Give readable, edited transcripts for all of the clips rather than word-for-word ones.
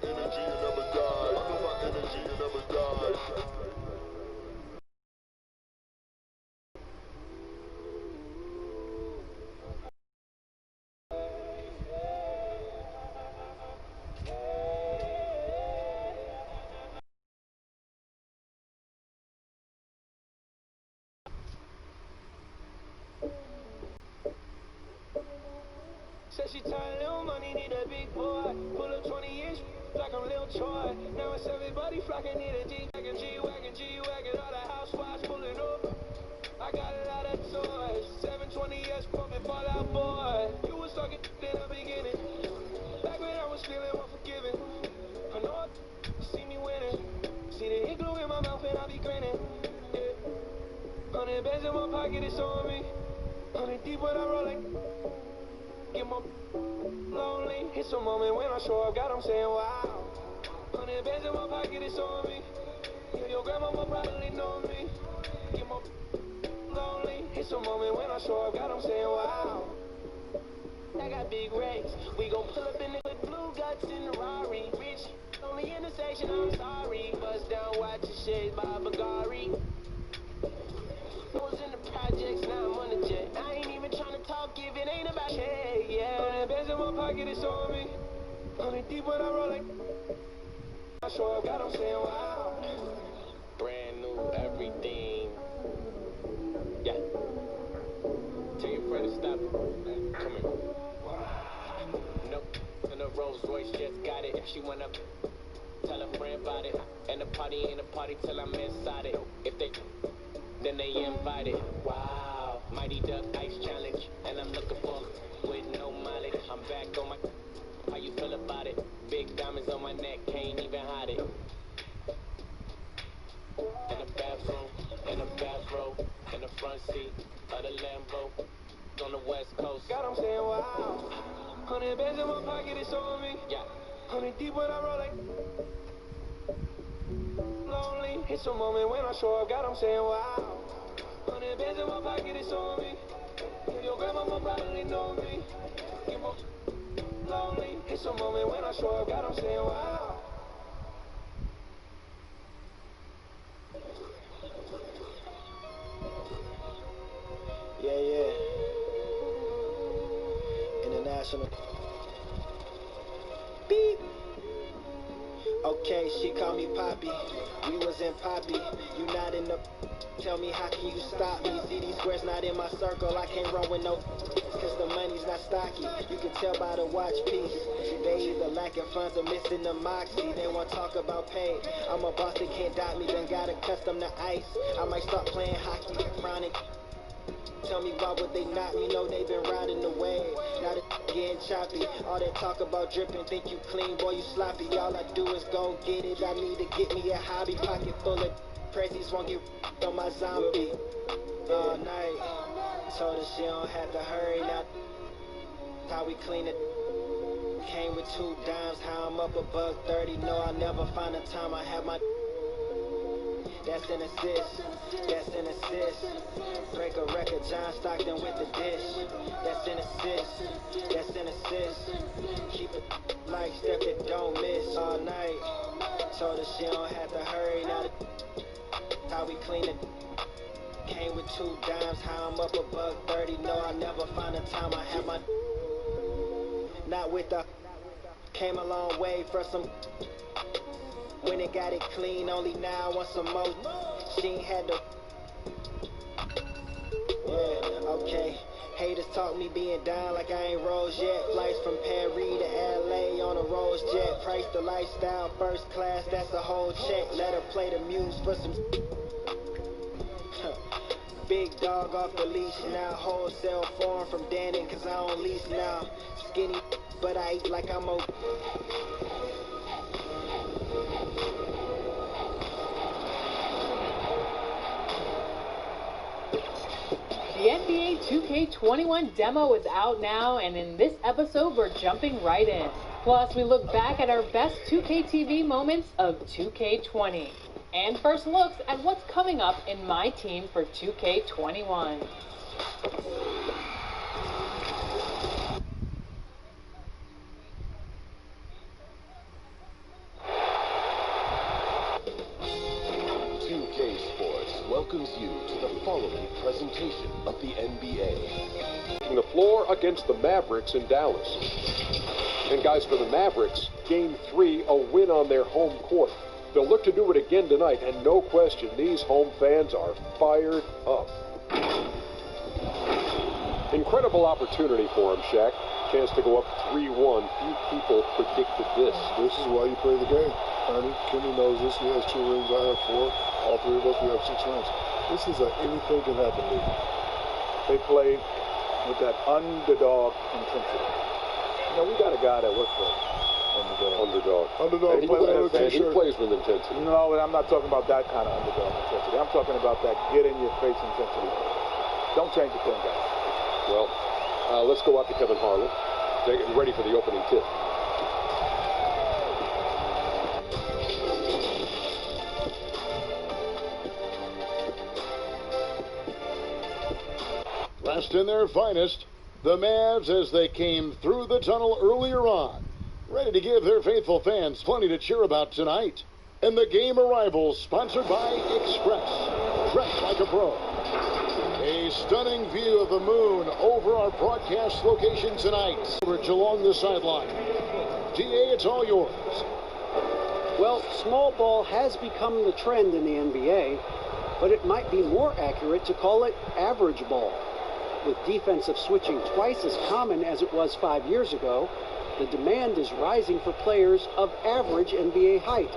energy will never die. I know my energy will never die. Said she tired, little money, need a big boy. Pull up 20 inch, like I'm Lil Troy. Now it's everybody flocking, need a G-Wagon, G-Wagon, G-Wagon. All the housewives pulling up. I got a lot of toys. 720S pumping Fallout Boy. You was talking in the beginning. Back when I was feeling unforgiving. I know see me winning. See the igloo in my mouth and I be grinning. Yeah. 100 bands in my pocket, it's on me. 100 deep when I roll like. Get more lonely. It's a moment when I show up, God, I'm saying wow. 100 bands in my pocket, it's on me. Yeah, your grandmama probably know me. Get more lonely. It's a moment when I show up, God, I'm saying wow. I got big racks. We gon' pull up in the with blue guts in the Rari. Rich, only intersection, I'm sorry. Bust down, watch the shade by Bagari. I was in the projects, now I'm on the jet. I ain't even tryna talk if it ain't about shit, yeah. 100 bands in my pocket, it's on me. 100 deep when I roll like. I show up, God, I'm saying wow. Brand new everything. Yeah. Tell your friend to stop. Come here. Nope. And the Rolls Royce just got it. She went up. Tell a friend about it. And the party ain't a party till I'm inside it. If they. Then they invited. Wow. Mighty Duck Ice Challenge. And I'm looking for with no mileage. I'm back on my. How you feel about it? Big diamonds on my neck, can't even hide it. In the bathroom, in the bathrobe, in the front seat of the Lambo. On the West Coast. God, I'm saying wow. 100 bands in my pocket, it's on me. Yeah. 100 deep when I roll like. Lonely. It's a moment when I show up, God, I'm saying wow. 100 bands in my pocket, it's on me. Yeah, your grandmama probably know me. Get more lonely. It's a moment when I show up, God, I'm saying wow. Yeah. International. Beep. Okay, she called me Poppy. We was in Poppy. You not in the. Tell me how can you stop me? See these squares not in my circle. I can't run with no. Cause the money's not stocky. You can tell by the watch piece. They either lacking funds or missing the moxie. They want talk about pay. I'm a boss that can't dot me. Done got accustomed to ice. I might start playing hockey. Round and tell me why would they not? You know they been riding the wave. Now the getting choppy. All that talk about dripping, think you clean, boy you sloppy. All I do is go get it. I need to get me a hobby. Pocket full of prezzies, won't get on my zombie. All night. Told her she don't have to hurry now. How we clean it. Came with 2 dimes. How I'm up above 30. No, I'll never find a time I have my. That's an assist. That's an assist. Break a record, John Stockton with the dish. That's an assist. That's an assist. Keep it like step it, don't miss all night. Told her she don't have to hurry now. How we clean it. Came with 2 dimes. How I'm up above 30. No, I'll never find a time I have my. Not with the. Came a long way for some. When it got it clean, only now I want some more. She ain't had to. Yeah, okay. Haters talk me being down like I ain't rose yet. Flights from Paris to LA on a Rolls jet. Price the lifestyle, first class, that's a whole check. Let her play the muse for some. Big dog off the leash now. Wholesale form from Dannon, cause I don't lease now. Skinny, but I eat like I'm a. The NBA 2K21 demo is out now, and in this episode, we're jumping right in. Plus, we look back at our best 2K TV moments of 2K20. And first looks at what's coming up in my team for 2K21. floor against the Mavericks in Dallas. And guys, for the Mavericks, Game 3, a win on their home court. They'll look to do it again tonight, and no question, these home fans are fired up. Incredible opportunity for him, Shaq. Chance to go up 3-1. Few people predicted this. This is why you play the game, Ernie. Kenny knows this. He has 2 rings. I have 4. All 3 of us, we have 6 rings. This is anything can happen league. They played with that underdog intensity. You know, we got a guy that works for us. Underdog. Underdog. He plays with intensity. No, I'm not talking about that kind of underdog intensity. I'm talking about that get-in-your-face intensity. Don't change the thing, guys. Well, let's go out to Kevin Harlan. Getting ready for the opening tip. Dressed in their finest, the Mavs as they came through the tunnel earlier on, ready to give their faithful fans plenty to cheer about tonight. And the game arrivals sponsored by Express. Dress like a pro. A stunning view of the moon over our broadcast location tonight. Coverage along the sideline. DA, it's all yours. Well, small ball has become the trend in the NBA, but it might be more accurate to call it average ball. With defensive switching twice as common as it was 5 years ago, the demand is rising for players of average NBA height,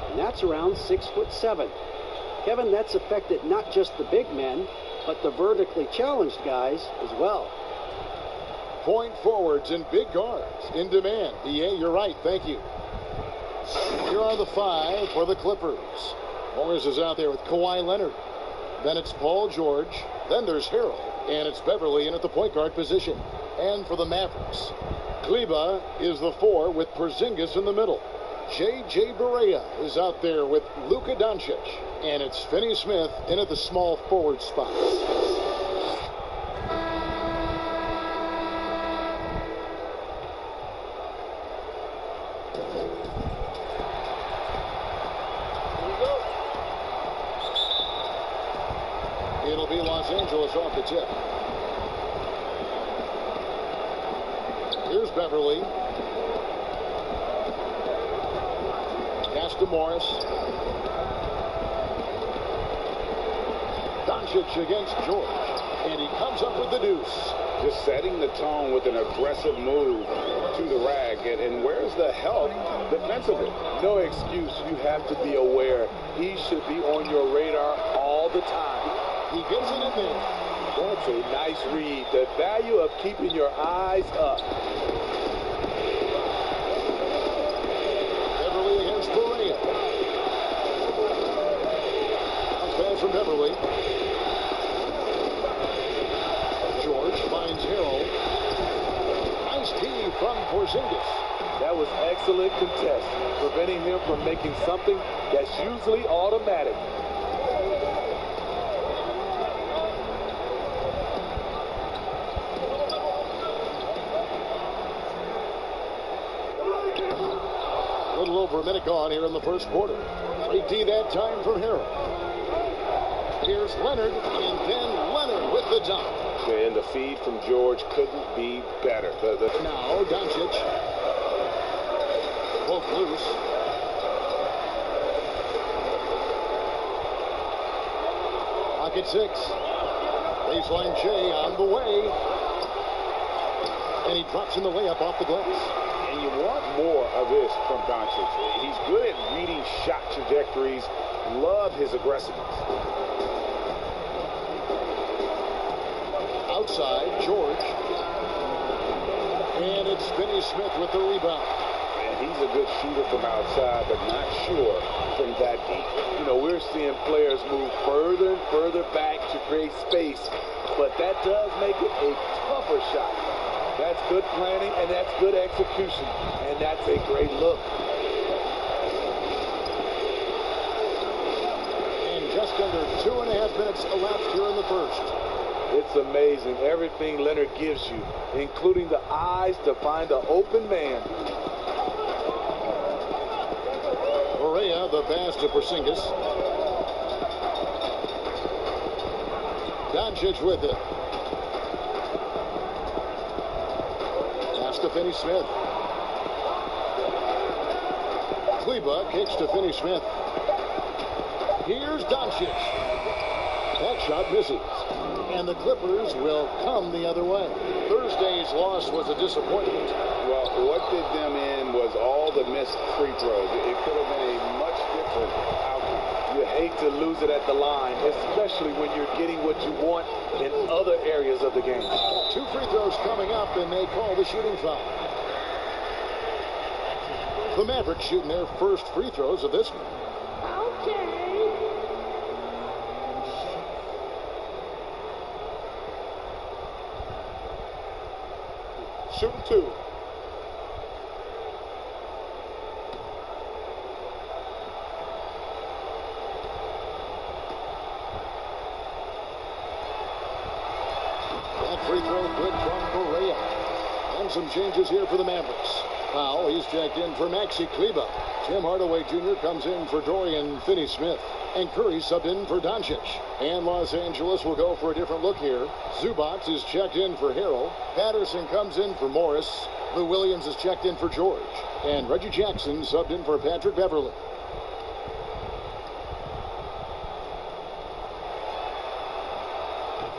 and that's around 6'7". Kevin, that's affected not just the big men, but the vertically challenged guys as well. Point forwards and big guards in demand. DA, you're right. Thank you. Here are the 5 for the Clippers. Morris is out there with Kawhi Leonard. Then it's Paul George. Then there's Harrell. And it's Beverly in at the point guard position. And for the Mavericks, Kleba is the 4 with Porzingis in the middle. J.J. Barea is out there with Luka Doncic. And it's Finney Smith in at the small forward spot. It'll be Los Angeles off the tip. Here's Beverly. Pass to Morris. Doncic against George. And he comes up with the deuce. Just setting the tone with an aggressive move to the rack. And where's the help defensively? No excuse. You have to be aware. He should be on your radar all the time. He gets it in there. That's a nice read. The value of keeping your eyes up. Beverly against Barea. Bounce pass from Beverly. George finds Harrell. Nice key from Porzingis. That was excellent contest, preventing him from making something that's usually automatic. A little over a minute gone here in the first quarter. 3D that time from Harrell. Here's Leonard, and then Leonard with the dunk. And the feed from George couldn't be better. Now Doncic. Both loose. Pocket 6. Baseline J on the way. And he drops in the layup off the glass. And you want more of this from Doncic. He's good at reading shot trajectories. Love his aggressiveness. Outside, George. And it's Finney Smith with the rebound. And he's a good shooter from outside, but not sure from that deep. You know, we're seeing players move further and further back to create space, but that does make it a tougher shot. That's good planning, and that's good execution, and that's a great look. And just under 2.5 minutes elapsed here in the first. It's amazing, everything Leonard gives you, including the eyes to find an open man. Barea, the pass to Porzingis. Doncic with it. kicks to Finney-Smith. Kleba kicks to Finney-Smith. Here's Doncic. That shot misses. And the Clippers will come the other way. Thursday's loss was a disappointment. Well, what did them in was all the missed free throws. It could have been a much different outcome. You hate to lose it at the line, especially when you're getting what you want in other areas of the game. 2 free throws coming up, and they call the shooting foul. The Mavericks shooting their first free throws of this one. Shooting 2. That free throw good from Berea. And some changes here for the Mavericks. Powell, he's checked in for Maxi Kleba. Tim Hardaway Jr. comes in for Dorian Finney-Smith. And Curry subbed in for Doncic. And Los Angeles will go for a different look here. Zubac is checked in for Harrell. Patterson comes in for Morris. Lou Williams is checked in for George. And Reggie Jackson subbed in for Patrick Beverly.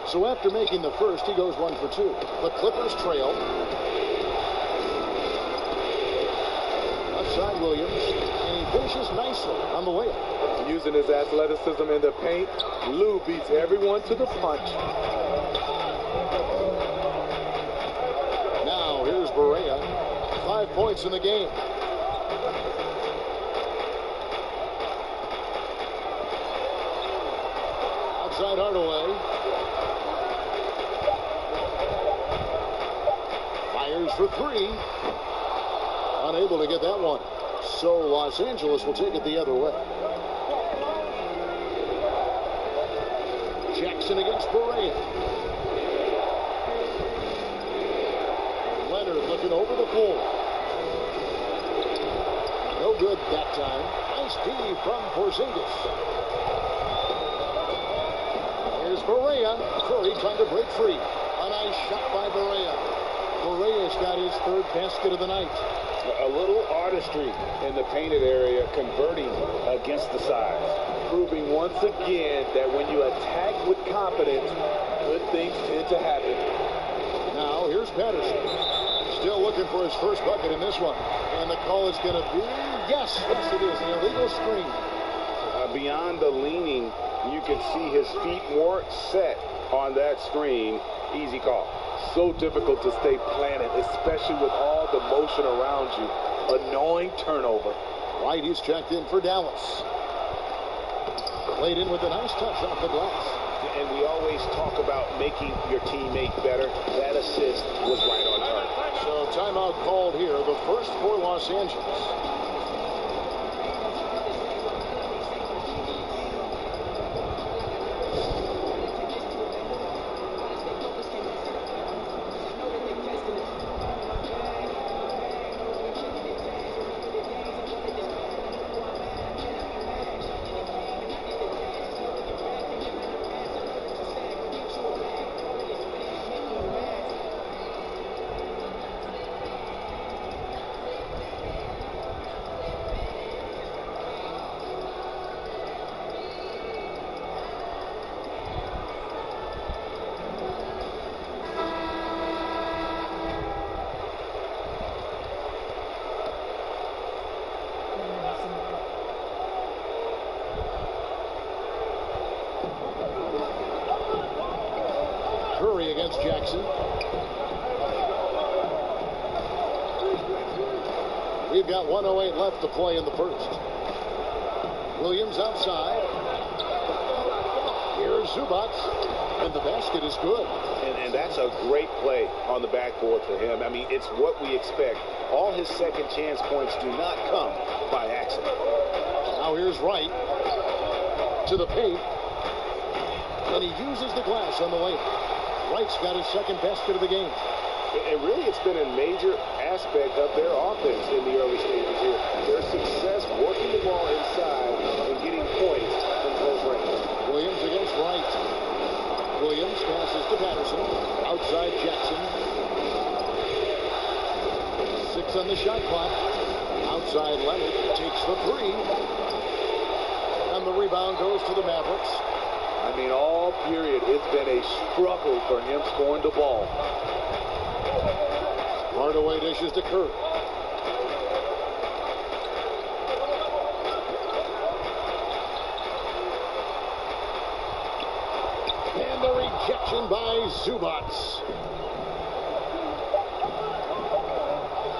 So after making the first, he goes 1 for 2. The Clippers trail. Outside Williams, and he finishes nicely on the layup. Using his athleticism in the paint, Lou beats everyone to the punch. Now here's Berea. 5 points in the game. Outside Hardaway. Fires for 3. Unable to get that one. So Los Angeles will take it the other way. Jackson against Berea. Leonard looking over the floor. No good that time. Nice D from Porzingis. Here's Berea. Curry trying to break free. A nice shot by Berea. Berea's got his 3rd basket of the night. A little artistry in the painted area, converting against the size. Proving once again that when you attack with confidence, good things tend to happen. Now here's Patterson. Still looking for his first bucket in this one. And the call is going to be, yes it is, an illegal screen. Beyond the leaning, you can see his feet weren't set on that screen. Easy call. So difficult to stay planted, especially with all the motion around you. Annoying turnover. White, he's checked in for Dallas. Played in with a nice touch off the glass. And we always talk about making your teammate better. That assist was right on target. So timeout called here, the first for Los Angeles. Curry against Jackson. We've got 1:08 left to play in the first. Williams outside. Here's Zubac. And the basket is good. And that's a great play on the backboard for him. I mean, it's what we expect. All his second chance points do not come by accident. Now here's Wright to the paint. And he uses the glass on the layup. Wright's got his second basket of the game. And really, it's been a major aspect of their offense in the early stages here. Their success working the ball inside and getting points from close range. Williams against Wright. Williams passes to Patterson. Outside Jackson. 6 on the shot clock. Outside Leonard takes the 3. And the rebound goes to the Mavericks. I mean, all period, it's been a struggle for him scoring the ball. Hardaway dishes to Curry. And the rejection by Zubac.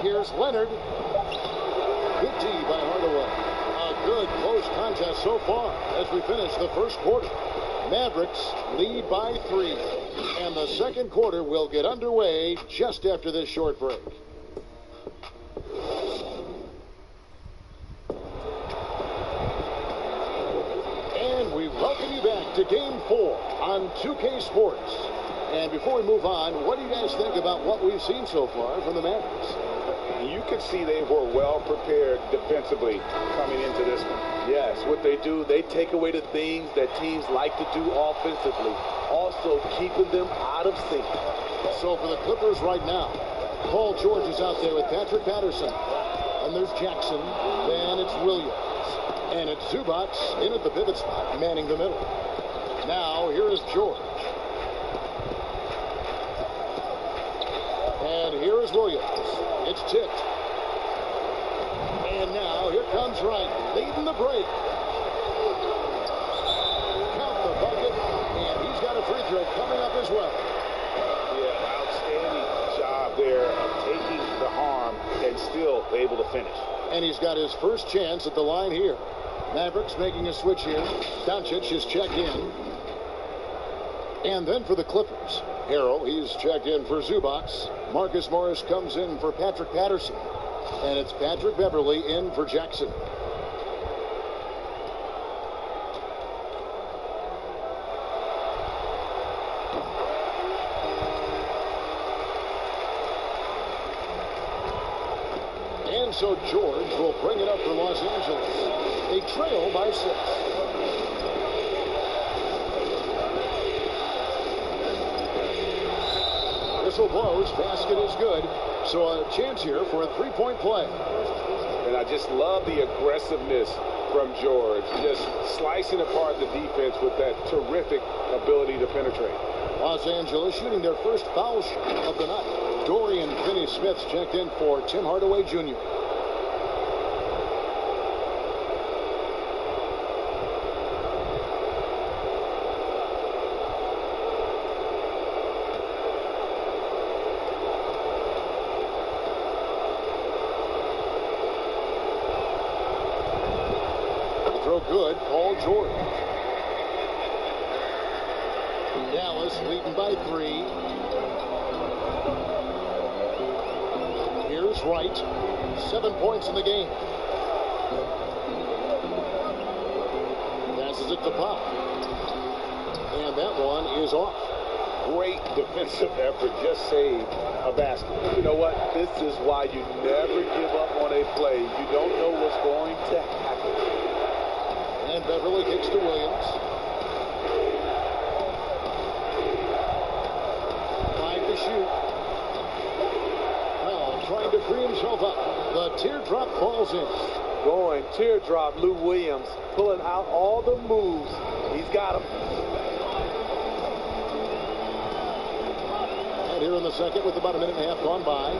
Here's Leonard. Good D by Hardaway. A good close contest so far as we finish the first quarter. Mavericks lead by 3. And the second quarter will get underway just after this short break. And we welcome you back to Game 4 on 2K Sports. And before we move on, what do you guys think about what we've seen so far from the Mavericks? You could see they were well prepared defensively coming into this one. Yes, what they do, they take away the things that teams like to do offensively, also keeping them out of sync. So for the Clippers right now, Paul George is out there with Patrick Patterson. And there's Jackson. Then it's Williams. And it's Zubac in at the pivot spot, manning the middle. Now here is George. And here is Williams. It's tipped. And now here comes Wright, leading the break. Count the bucket, and he's got a free throw coming up as well. Yeah, outstanding job there of taking the harm and still able to finish. And he's got his first chance at the line here. Mavericks making a switch here. Doncic is checked in. And then for the Clippers, Harrell, he's checked in for Zubac. Marcus Morris comes in for Patrick Patterson. And it's Patrick Beverley in for Jackson. And so George will bring it up for Los Angeles. They trail by 6. Whistle blows, basket is good. So a chance here for a 3-point play. And I just love the aggressiveness from George. Just slicing apart the defense with that terrific ability to penetrate. Los Angeles shooting their first foul shot of the night. Dorian Finney-Smith checked in for Tim Hardaway Jr. Good, Paul George. Dallas leading by 3. Here's Wright. 7 points in the game. Passes it to Pop. And that one is off. Great defensive effort. Just saved a basket. You know what? This is why you never give up on a play. You don't know what's going to happen. And Beverly kicks to Williams. 5 to shoot. Well, trying to free himself up. The teardrop falls in. Going teardrop, Lou Williams pulling out all the moves. He's got them. And here in the second with about a minute and a half gone by.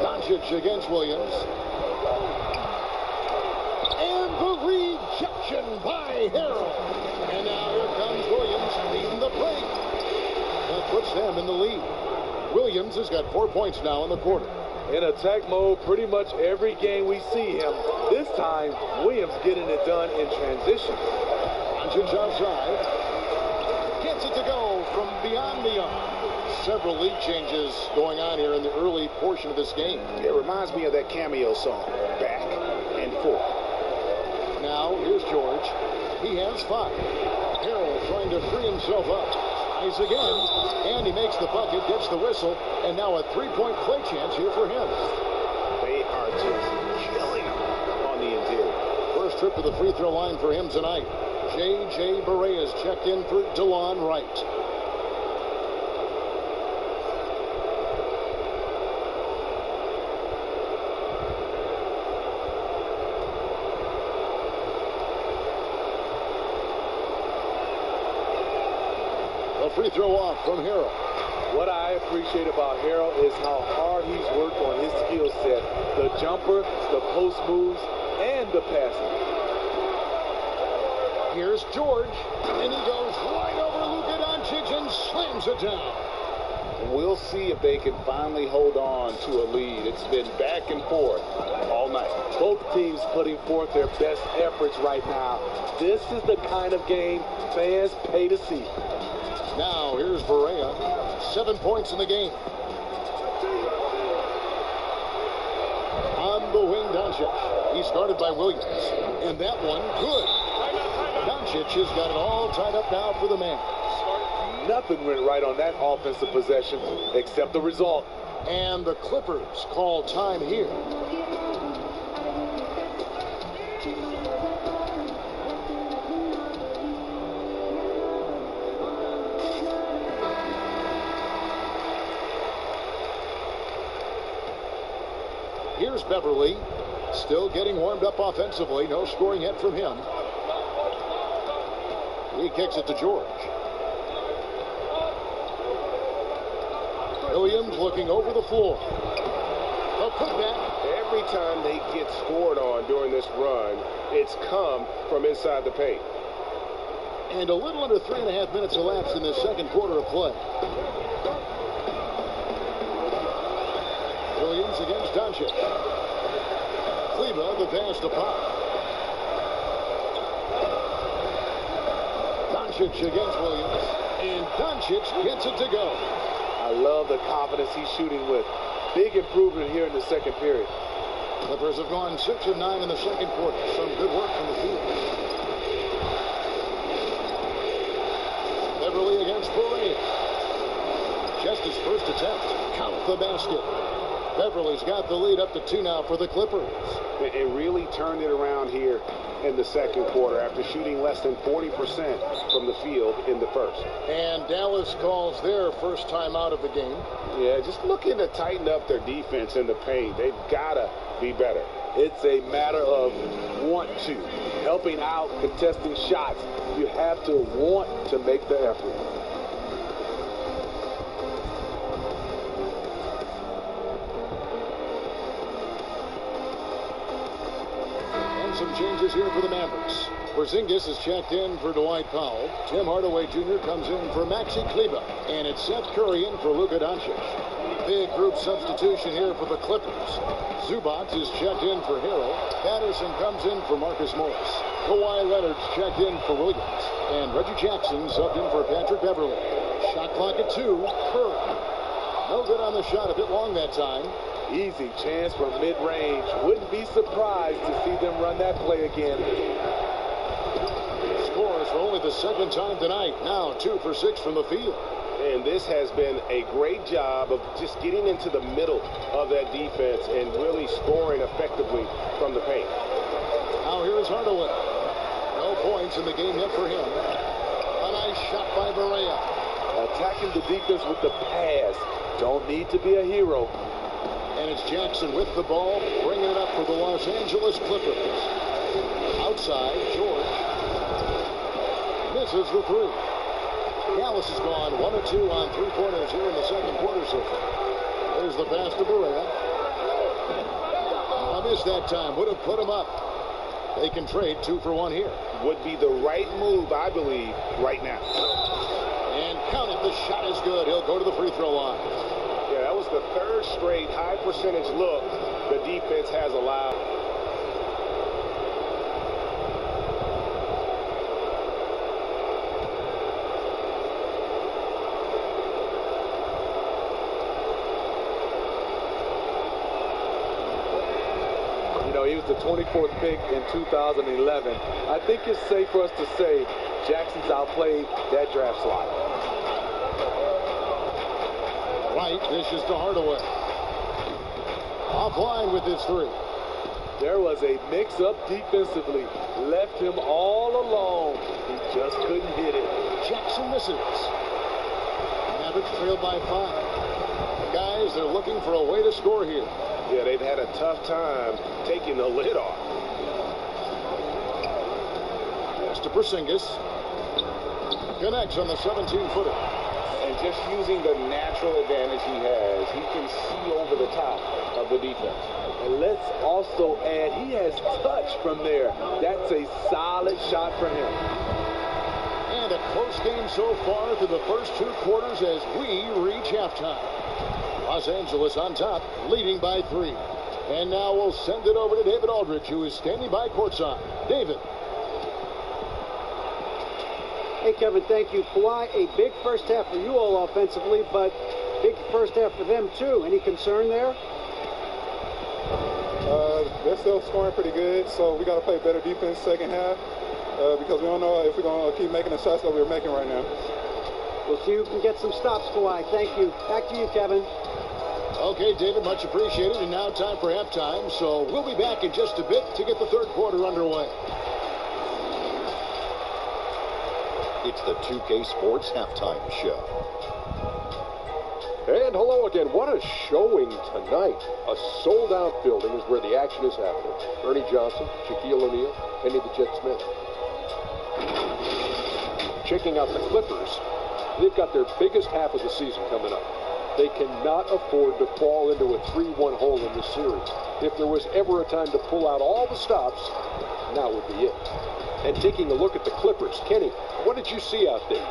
Doncic against Williams. And the rejection by Harrell. And now here comes Williams leading the break. That puts them in the lead. Williams has got 4 points now in the quarter. In attack mode pretty much every game we see him. This time, Williams getting it done in transition. Doncic outside. Gets it to go from beyond the arc. Several lead changes going on here in the early portion of this game. It reminds me of that cameo song, Back and Forth. Now, here's George. He has 5. Harrell trying to free himself up. Tries again, and he makes the bucket, gets the whistle, and now a 3-point play chance here for him. They are just killing him on the interior. First trip to the free throw line for him tonight. J.J. Barea is checked in for DeLon Wright. A free throw off from Harrell. What I appreciate about Harrell is how hard he's worked on his skill set. The jumper, the post moves, and the passing. Here's George, and he goes right over Luka Doncic and slams it down. We'll see if they can finally hold on to a lead. It's been back and forth all night. Both teams putting forth their best efforts right now. This is the kind of game fans pay to see. Now here's Brazer. 7 points in the game. On the wing, Doncic. He's guarded by Williams. And that one, good. Doncic has got it all tied up now for the man. Nothing went right on that offensive possession except the result. And the Clippers call time here. Here's Beverly, still getting warmed up offensively. No scoring yet from him. He kicks it to George. Williams looking over the floor. A putback. Every time they get scored on during this run, it's come from inside the paint. And a little under 3.5 minutes elapsed in the second quarter of play. Williams against Doncic. Kleber, the pass to Pop. Doncic against Williams. And Doncic gets it to go. I love the confidence he's shooting with. Big improvement here in the second period. Clippers have gone 6 of 9 in the second quarter. Some good work from the field. Beverly against Brazer. Just his first attempt. Count the basket. Beverly's got the lead up to 2 now for the Clippers. It really turned it around here in the second quarter after shooting less than 40% from the field in the first. And Dallas calls their first time out of the game. Yeah, just looking to tighten up their defense in the paint. They've got to be better. It's a matter of want to. Helping out, contesting shots. You have to want to make the effort. Some changes here for the Mavericks. Porzingis is checked in for Dwight Powell. Tim Hardaway Jr. comes in for Maxi Kleber. And it's Seth Curry in for Luka Doncic. Big group substitution here for the Clippers. Zubac is checked in for Harrell. Patterson comes in for Marcus Morris. Kawhi Leonard's checked in for Williams. And Reggie Jackson subbed in for Patrick Beverly. Shot clock at 2. Curry. No good on the shot. A bit long that time. Easy chance from mid-range. Wouldn't be surprised to see them run that play again. Scores for only the second time tonight. Now 2 for 6 from the field. And this has been a great job of just getting into the middle of that defense and really scoring effectively from the paint. Now here's Hardaway. No points in the game yet for him. A nice shot by Brazer. Attacking the defense with the pass. Don't need to be a hero. And it's Jackson with the ball, bringing it up for the Los Angeles Clippers. Outside, George misses the 3. Dallas has gone 1 of 2 on 3-pointers here in the second quarter so far. There's the pass to Brazer. I missed that time. Would have put him up. They can trade 2 for 1 here. Would be the right move, I believe, right now. And count it. The shot is good. He'll go to the free throw line. Yeah, that was the 3rd straight high percentage look the defense has allowed. You know, he was the 24th pick in 2011. I think it's safe for us to say Jackson's outplayed that draft slot. White dishes to Hardaway. Offline with his 3. There was a mix-up defensively. Left him all alone. He just couldn't hit it. Jackson misses. Mavericks trailed by 5. Guys, they're looking for a way to score here. Yeah, they've had a tough time taking the lid off. Pass to Porzingis. Connects on the 17-footer. And just using the natural advantage he has, he can see over the top of the defense. And let's also add, he has touch from there. That's a solid shot for him. And a close game so far through the first 2 quarters as we reach halftime. Los Angeles on top, leading by 3. And now we'll send it over to David Aldridge, who is standing by courtside. David. Hey, Kevin, thank you. Kawhi, a big first half for you all offensively, but big first half for them, too. Any concern there? They're still scoring pretty good, so we got to play better defense second half because we don't know if we're going to keep making the shots that we're making right now. We'll see who can get some stops, Kawhi. Thank you. Back to you, Kevin. Okay, David, much appreciated. And now time for halftime, so we'll be back in just a bit to get the third quarter underway. It's the 2K Sports Halftime Show. And hello again. What a showing tonight. A sold-out building is where the action is happening. Ernie Johnson, Shaquille O'Neal, Kenny the Jet Smith. Checking out the Clippers. They've got their biggest half of the season coming up. They cannot afford to fall into a 3-1 hole in this series. If there was ever a time to pull out all the stops, now would be it. And taking a look at the Clippers, Kenny, what did you see out there?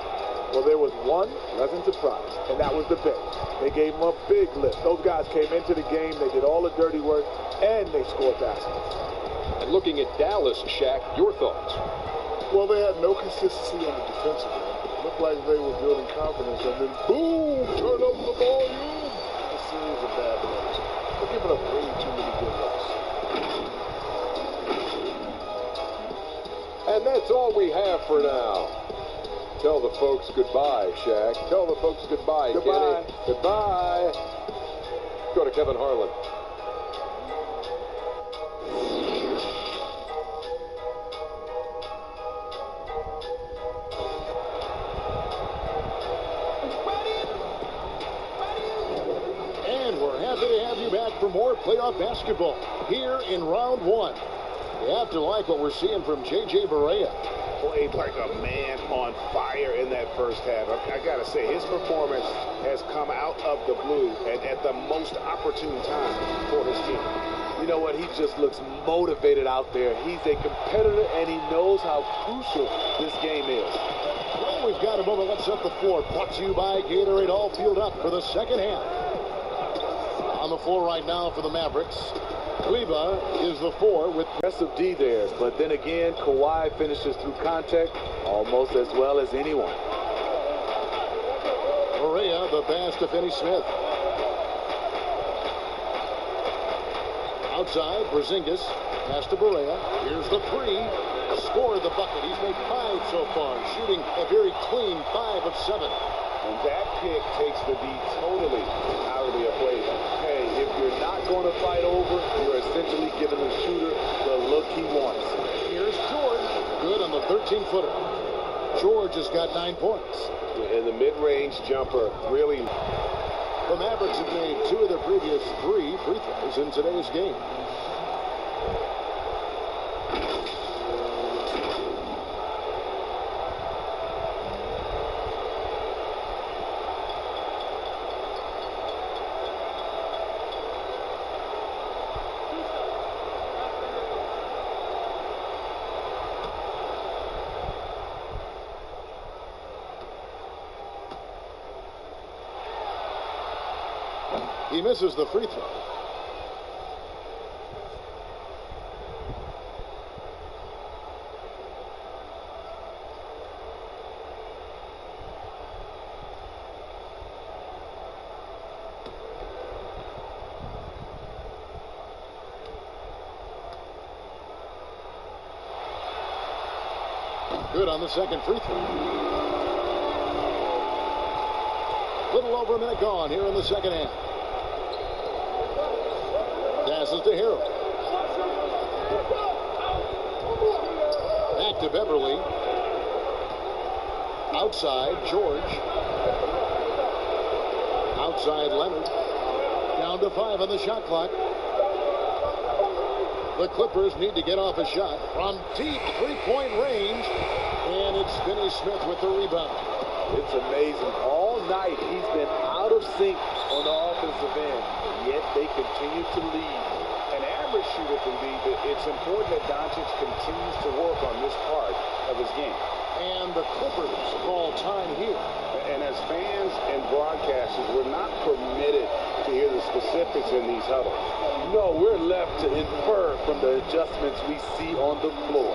Well, there was one pleasant surprise, and that was the bench. They gave them a big lift. Those guys came into the game, they did all the dirty work, and they scored baskets. And looking at Dallas, Shaq, your thoughts? Well, they had no consistency on the defensive end. It looked like they were building confidence, and then boom, turn up the volume. A series of bad plays. They're giving up way too many good looks. And that's all we have for now. Tell the folks goodbye, Shaq. Tell the folks goodbye, Goodbye. Kenny. Goodbye. Go to Kevin Harlan. And we're happy to have you back for more playoff basketball here in round 1. You have to like what we're seeing from J.J. Barea. Played like a man on fire in that first half. I got to say, his performance has come out of the blue and at the most opportune time for his team. You know what? He just looks motivated out there. He's a competitor, and he knows how crucial this game is. Well, we've got a moment. Let's set the floor. Brought to you by Gatorade, all fueled up for the second half. On the floor right now for the Mavericks, Kleba is the 4 with Aggressive D there, but then again, Kawhi finishes through contact almost as well as anyone. Barea, the pass to Finney-Smith. Outside, Porzingis, pass to Barea. Here's the 3. Scored the bucket. He's made 5 so far, shooting a very clean 5 of 7. And that pick takes the D totally out of the equation. Hey, if you're not going to fight over, you're essentially giving the shooter the look he wants. Here's George. Good on the 13-footer. George has got 9 points. And the mid-range jumper really... The Mavericks have made 2 of their previous 3 free throws in today's game. He misses the free throw. Good on the second free throw. Little over a minute gone here in the second half. Passes to Harrell. Back to Beverly. Outside, George. Outside, Leonard. Down to 5 on the shot clock. The Clippers need to get off a shot from deep 3-point range. And it's Finney Smith with the rebound. It's amazing. All night he's been out of sync on the offensive end, yet they continue to lead. An average shooter can be, but it's important that Doncic continues to work on this part of his game. And the Clippers call time here. And as fans and broadcasters, we're not permitted to hear the specifics in these huddles. No, we're left to infer from the adjustments we see on the floor.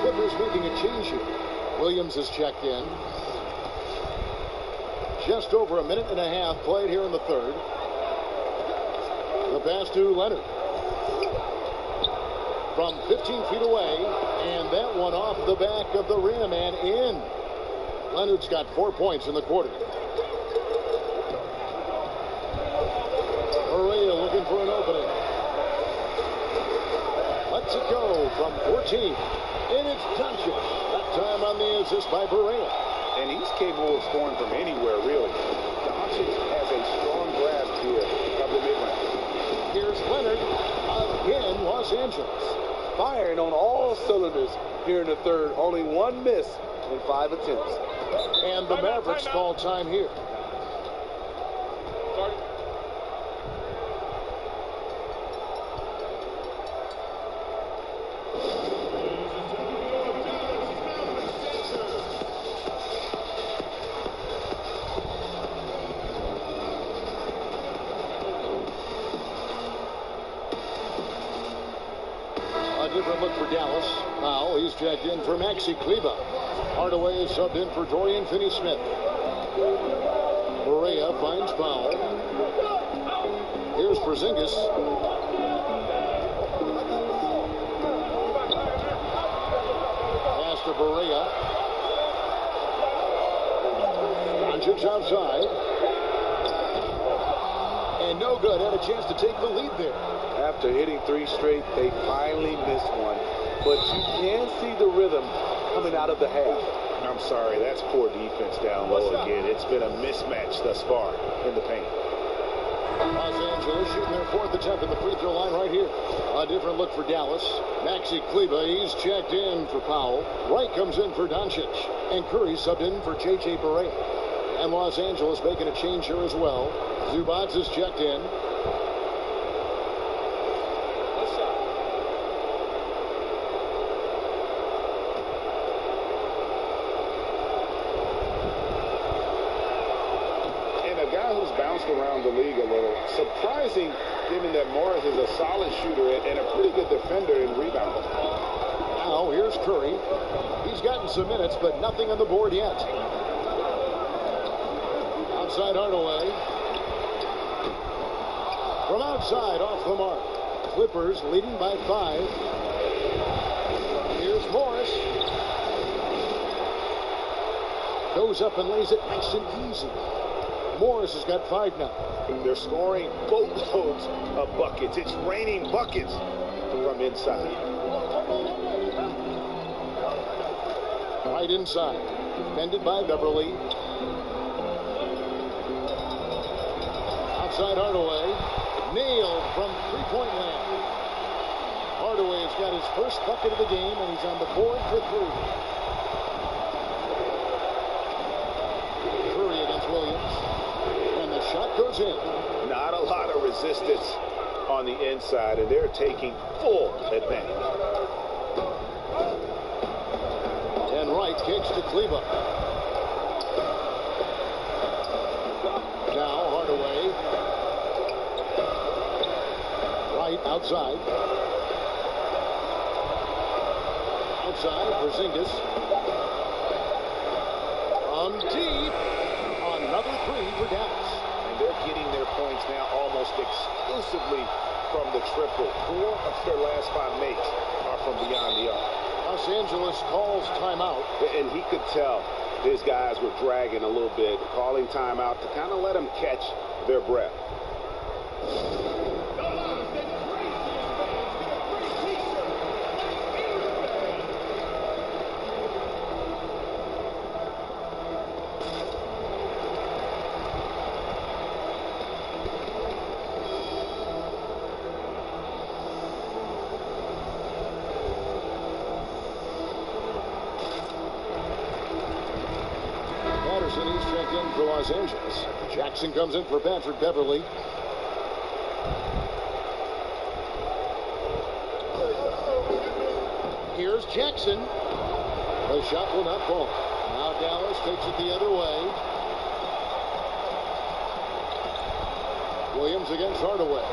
Clippers making a change here. Williams has checked in. Just over a minute and a half played here in the third. The pass to Leonard. From 15 feet away, and that one off the back of the rim and in. Leonard's got 4 points in the quarter. Correa looking for an opening. Lets it go from 14. And it's Doncic. That time on the assist by Brazer. And he's capable of scoring from anywhere, really. Doncic has a strong grasp here of the mid-range. Here's Leonard again, Los Angeles. Firing on all cylinders here in the third. Only one miss in 5 attempts. And the Mavericks call time here. Different look for Dallas. Now he's checked in for Maxi Kleber. Hardaway is subbed in for Dorian Finney-Smith. Correa finds Powell. Here's Porzingis. Pass to Correa. Doncic outside. And no good. Had a chance to take the lead there. After hitting 3 straight, they finally missed one. But you can see the rhythm coming out of the half. I'm sorry, that's poor defense down low again. It's been a mismatch thus far in the paint. Los Angeles shooting their 4th attempt at the free throw line right here. A different look for Dallas. Maxi Kleber, he's checked in for Powell. Wright comes in for Doncic. And Curry subbed in for J.J. Barea. And Los Angeles making a change here as well. Zubac is checked in. Around the league a little. Surprising, given that Morris is a solid shooter and a pretty good defender in rebounding. Now here's Curry. He's gotten some minutes, but nothing on the board yet. Outside Hardaway. From outside, off the mark. Clippers leading by 5. Here's Morris. Goes up and lays it nice and easy. Morris has got 5 now. They're scoring boatloads of buckets. It's raining buckets from inside. Right inside. Defended by Beverly. Outside Hardaway. Nailed from 3-point land. Hardaway has got his first bucket of the game, and he's on the board for 3. Curry against Williams. Shot goes in. Not a lot of resistance on the inside, and they're taking full advantage. And Wright kicks to Kleber. Now Hardaway. Wright outside. Outside, Porzingis. From deep. On Another three for Dallas. And they're getting their points now almost exclusively from the triple. 4 of their last 5 makes are from beyond the arc. Los Angeles calls timeout. And he could tell his guys were dragging a little bit, calling timeout to kind of let them catch their breath. He's checked in for Los Angeles. Jackson comes in for Patrick Beverly. Here's Jackson. The shot will not fall. Now Dallas takes it the other way. Williams against Hardaway.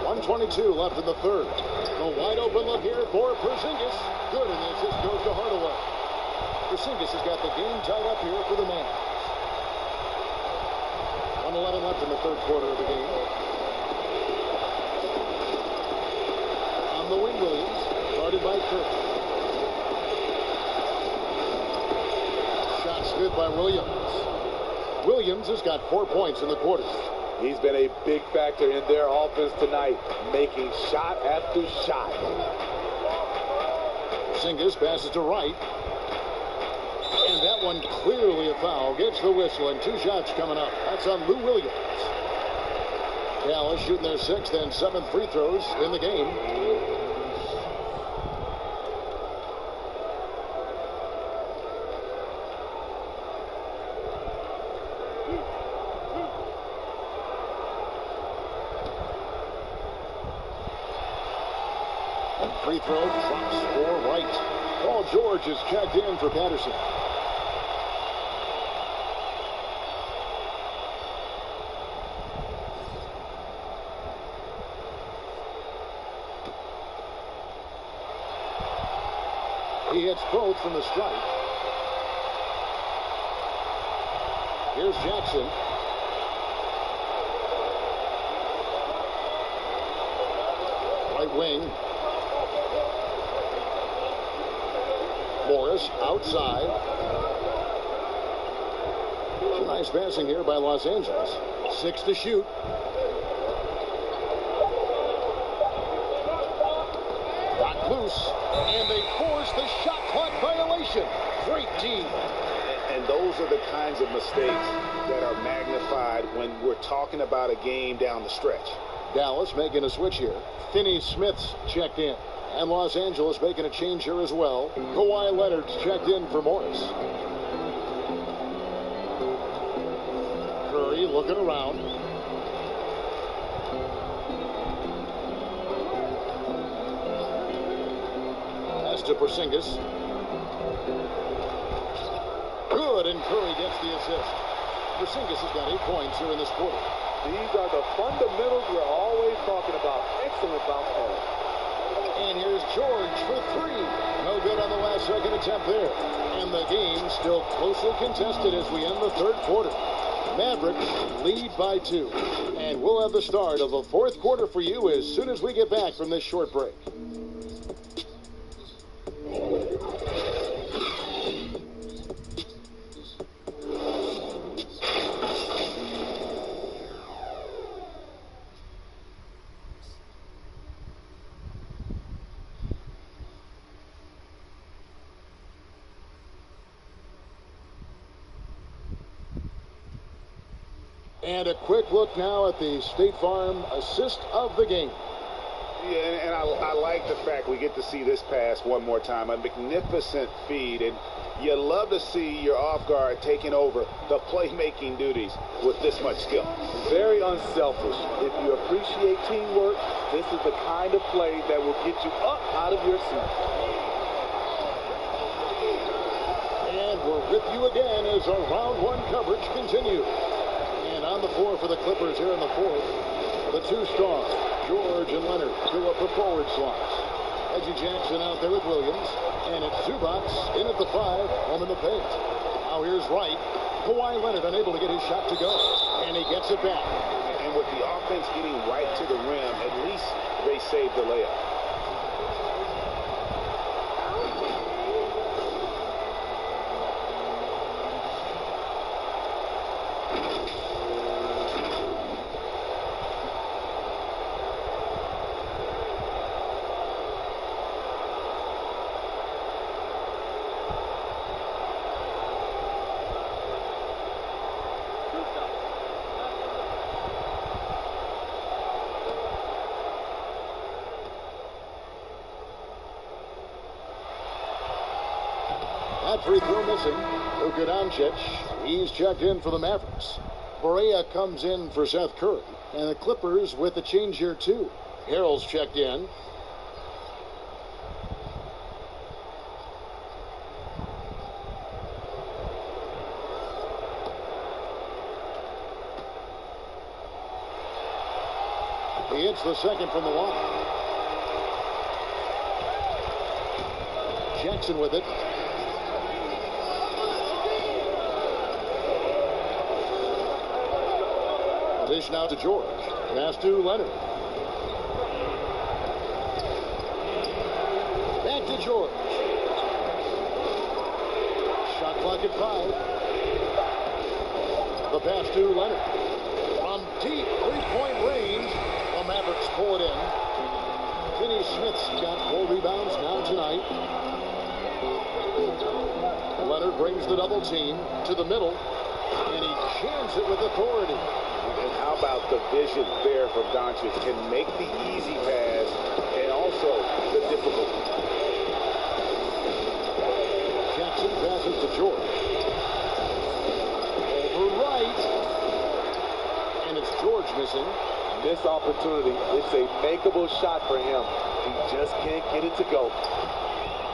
1:22 left in the third. A wide open look here for Porzingis. Good, and the assist goes to Hardaway. Porzingis has got the game tied up here for the Mavs. 1:11 left in the third quarter of the game. On the wing, Williams, guarded by Kirk. Shot's good by Williams. Williams has got 4 points in the quarter. He's been a big factor in their offense tonight, making shot after shot. Porzingis passes to Wright. And that one clearly a foul. Gets the whistle, and 2 shots coming up. That's on Lou Williams. Dallas shooting their 6th and 7th free throws in the game. Free throw drops for Wright. Paul George is checked in for Patterson. He hits both from the stripe. Here's Jackson. Right wing. Morris outside. Nice passing here by Los Angeles. 6 to shoot. Got loose, and they force the shot clock violation. Great D. And those are the kinds of mistakes that are magnified when we're talking about a game down the stretch. Dallas making a switch here. Finney-Smith's checked in. And Los Angeles making a change here as well. Kawhi Leonard's checked in for Morris. Curry looking around. Pass to Porzingis. Good, and Curry gets the assist. Porzingis has got 8 points here in this quarter. These are the fundamentals we're always talking about. Excellent bounce ball. And here's George for 3. No good on the last second attempt there. And the game still closely contested as we end the third quarter. Mavericks lead by 2. And we'll have the start of the fourth quarter for you as soon as we get back from this short break. And a quick look now at the State Farm assist of the game. Yeah, and I like the fact we get to see this pass one more time. A magnificent feed, and you love to see your off guard taking over the playmaking duties with this much skill. Very unselfish. If you appreciate teamwork, this is the kind of play that will get you up out of your seat. And we're with you again as our round 1 coverage continues. And on the floor for the Clippers here in the fourth, the 2 stars, George and Leonard, fill up the forward slots. Reggie Jackson out there with Williams. And it's Zubats in at the 5, home in the paint. Now here's Wright. Kawhi Leonard unable to get his shot to go. And he gets it back. And with the offense getting right to the rim, at least they saved the layup. That free throw missing. Luka Doncic, he's checked in for the Mavericks. Barea comes in for Seth Curry. And the Clippers with a change here, too. Harrell's checked in. He hits the second from the line. Jackson with it. Dish now to George. Pass to Leonard. Back to George. Shot clock at 5. The pass to Leonard. From deep three-point range, the Mavericks pull it in. Finney Smith's got 4 rebounds now tonight. Leonard brings the double team to the middle, and he jams it with authority. And how about the vision there from Doncic? Can make the easy pass and also the difficult. Jackson passes to George. Over right. And it's George missing. This opportunity, it's a makeable shot for him. He just can't get it to go.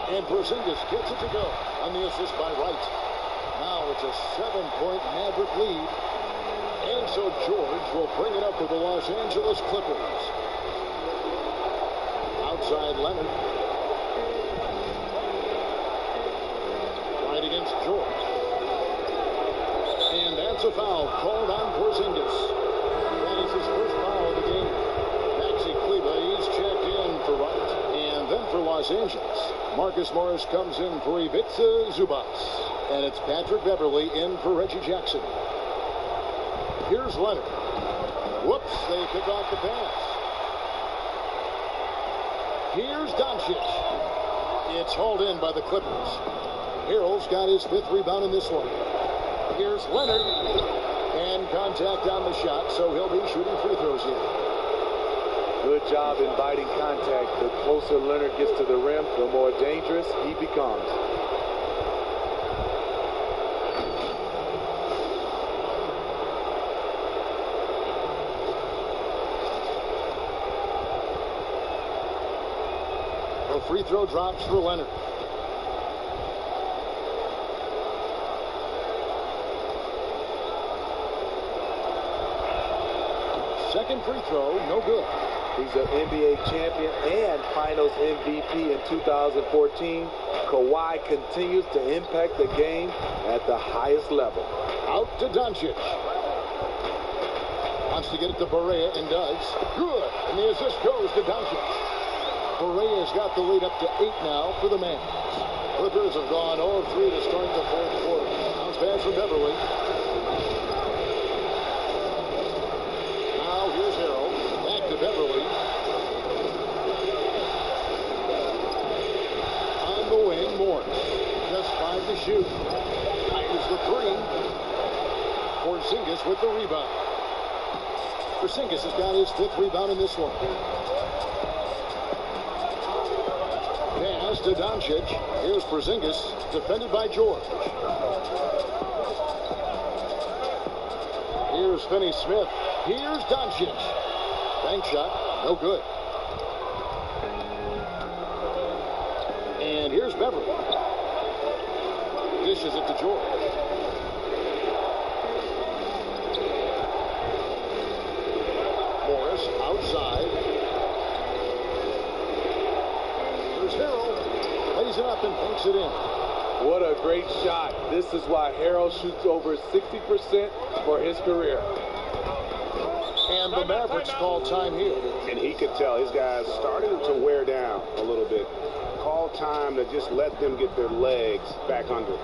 And Porzingis gets it to go on the assist by Wright. Now it's a 7-point Maverick lead. And so George will bring it up for the Los Angeles Clippers. Outside Leonard. Right against George. And that's a foul called on Porzingis. That is his first foul of the game. Maxi Kleber, he's checked in for Wright. And then for Los Angeles, Marcus Morris comes in for Ivica Zubats. And it's Patrick Beverley in for Reggie Jackson. Here's Leonard. Whoops, they pick off the pass. Here's Doncic. It's hauled in by the Clippers. Harrell's got his 5th rebound in this one. Here's Leonard. And contact on the shot, so he'll be shooting free throws here. Good job inviting contact. The closer Leonard gets to the rim, the more dangerous he becomes. Free throw drops for Leonard. Second free throw, no good. He's an NBA champion and Finals MVP in 2014. Kawhi continues to impact the game at the highest level. Out to Doncic. Wants to get it to Barea and does. Good. And the assist goes to Doncic. Barea's got the lead up to 8 now for the Mavs. Clippers have gone 0-3 to start the 4th quarter. Bounce pass from Beverley. Now here's Harrell. Back to Beverley. On the wing, Morris. Just 5 to shoot. Fires the 3. Porzingis with the rebound. Porzingis has got his 5th rebound in this one. Pass to Doncic. Here's Porzingis, defended by George. Here's Finney Smith. Here's Doncic. Bank shot, no good. And here's Beverley. Dishes it to George. Morris outside. lays it up and banks it in. What a great shot. This is why Harold shoots over 60% for his career. And the Mavericks call time here. And he could tell his guys starting to wear down a little bit. Call time to just let them get their legs back under.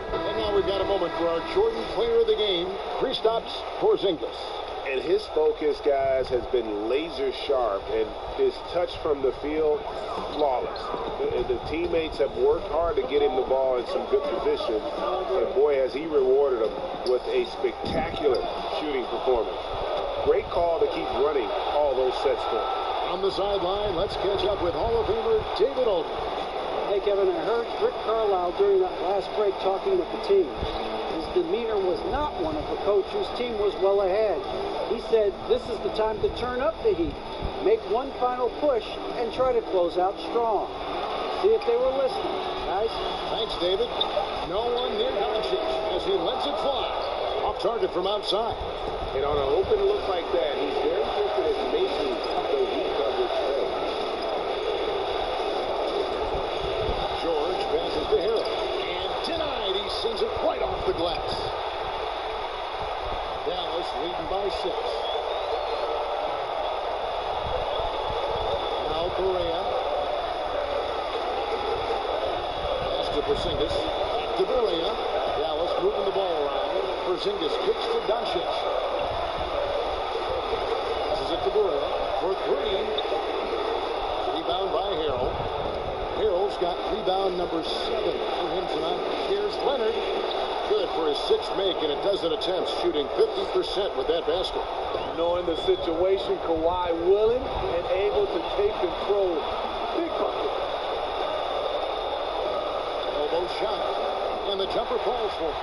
And now we've got a moment for our Jordan player of the game, Kristaps Porzingis. And his focus, guys, has been laser sharp, and his touch from the field, flawless. The teammates have worked hard to get him the ball in some good position, and boy, has he rewarded them with a spectacular shooting performance. Great call to keep running all those sets for him. On the sideline, let's catch up with Hall of Famer David Olden. Hey, Kevin, I heard Rick Carlisle during that last break talking with the team. His demeanor was not one of a coach whose team was well ahead. He said, this is the time to turn up the heat, make one final push, and try to close out strong. See if they were listening, guys. Thanks, David. No one near Doncic as he lets it fly. Off target from outside. And on an open look like that, he's very gifted at making the weak coverage play. George passes to Harold. And denied. He sends it right off the glass. Dallas leading by 6. Now Correa. Pass to Porzingis. Back to Correa. Dallas moving the ball around. Porzingis kicks to Doncic. Passes it to Correa for 3. Rebound by Harold. Harold's got rebound number 7 for him tonight. Here's Leonard. Good for his 6th make in a dozen attempts, shooting 50% with that basket. Knowing the situation, Kawhi willing and able to take control. Big bucket. Elbow shot. And the jumper falls for him.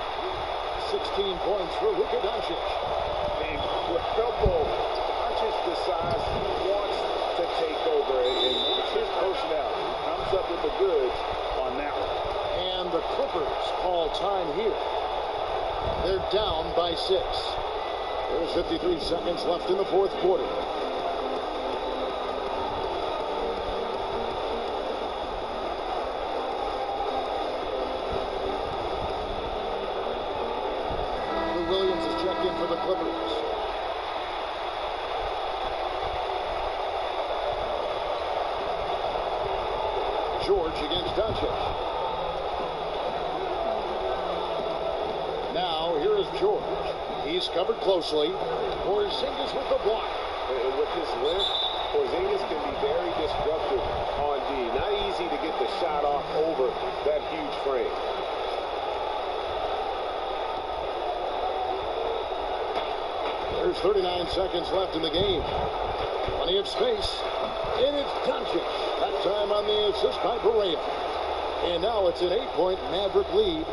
16 points for Luka Doncic. And with Felpo, Doncic decides he wants to take over, and it's his personality. He comes up with the goods on that one. And the Clippers call time here. They're down by 6. There's 53 seconds left in the 4th quarter. Lou Williams is checked in for the Clippers. George against Doncic. Now, here is George. He's covered closely. Porzingis with the block. And with his length, Porzingis can be very disruptive on D. Not easy to get the shot off over that huge frame. There's 39 seconds left in the game. Plenty of space. And it's Doncic. That time on the assist by Brazer. And now it's an 8-point Maverick lead.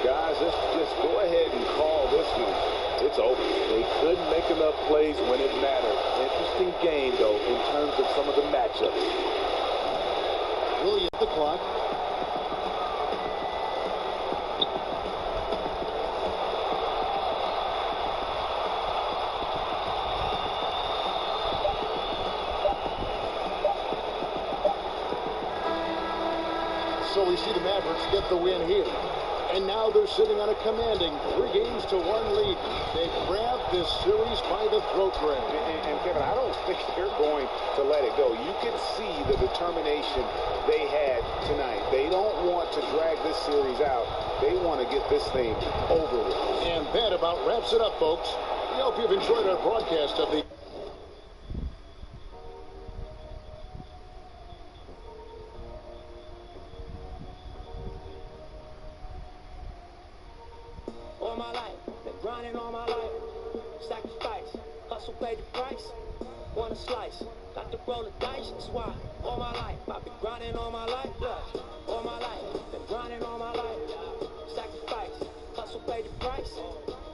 Guys, let's just go ahead and call this one. It's over. They couldn't make enough plays when it mattered. Interesting game, though, in terms of some of the matchups. Williams the clock. So we see the Mavericks get the win here. And now they're sitting on a commanding 3-1 lead. They grabbed this series by the throat, Greg. And Kevin, I don't think they're going to let it go. You can see the determination they had tonight. They don't want to drag this series out. They want to get this thing over with. And that about wraps it up, folks. We hope you've enjoyed our broadcast of the... All my life, been grinding all my life. Sacrifice, hustle, pay the price. Want a slice, got to roll the dice. That's why all my life, I've been grinding all my life. Look, all my life, been grinding all my life. Sacrifice, hustle, pay the price.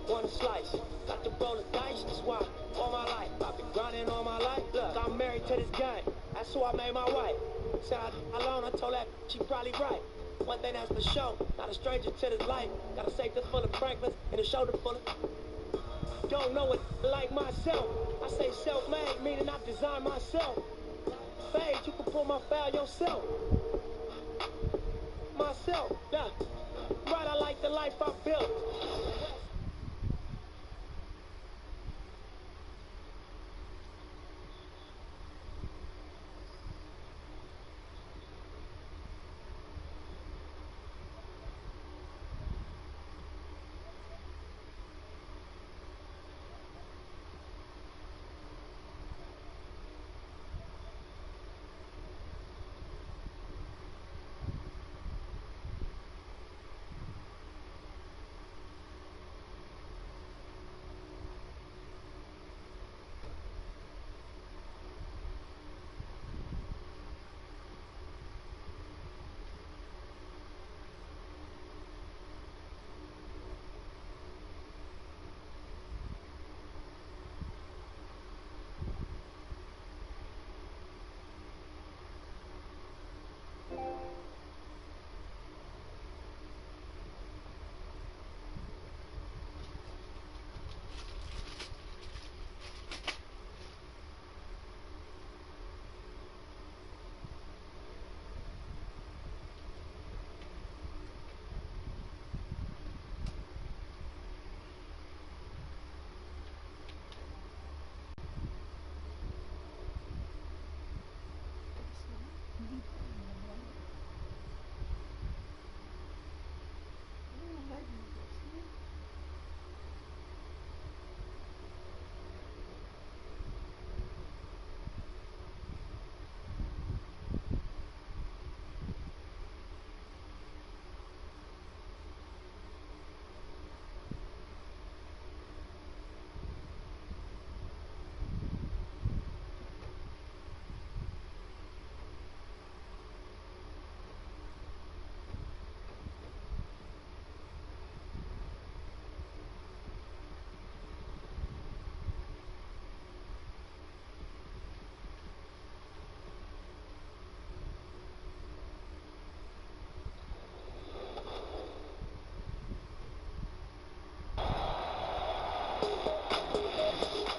Want a slice, got to roll the dice. That's why all my life, I've been grinding all my life. Look, I'm married to this game. That's who I made my wife. Said I alone, I told that she probably right. One thing that's for sure, not a stranger to this life. Got a safe that's full of Franklins and a shoulder full of... Don't know it like myself. I say self-made, meaning I've designed myself. Fade, you can pull my foul yourself. Myself, yeah. Right, I like the life I built.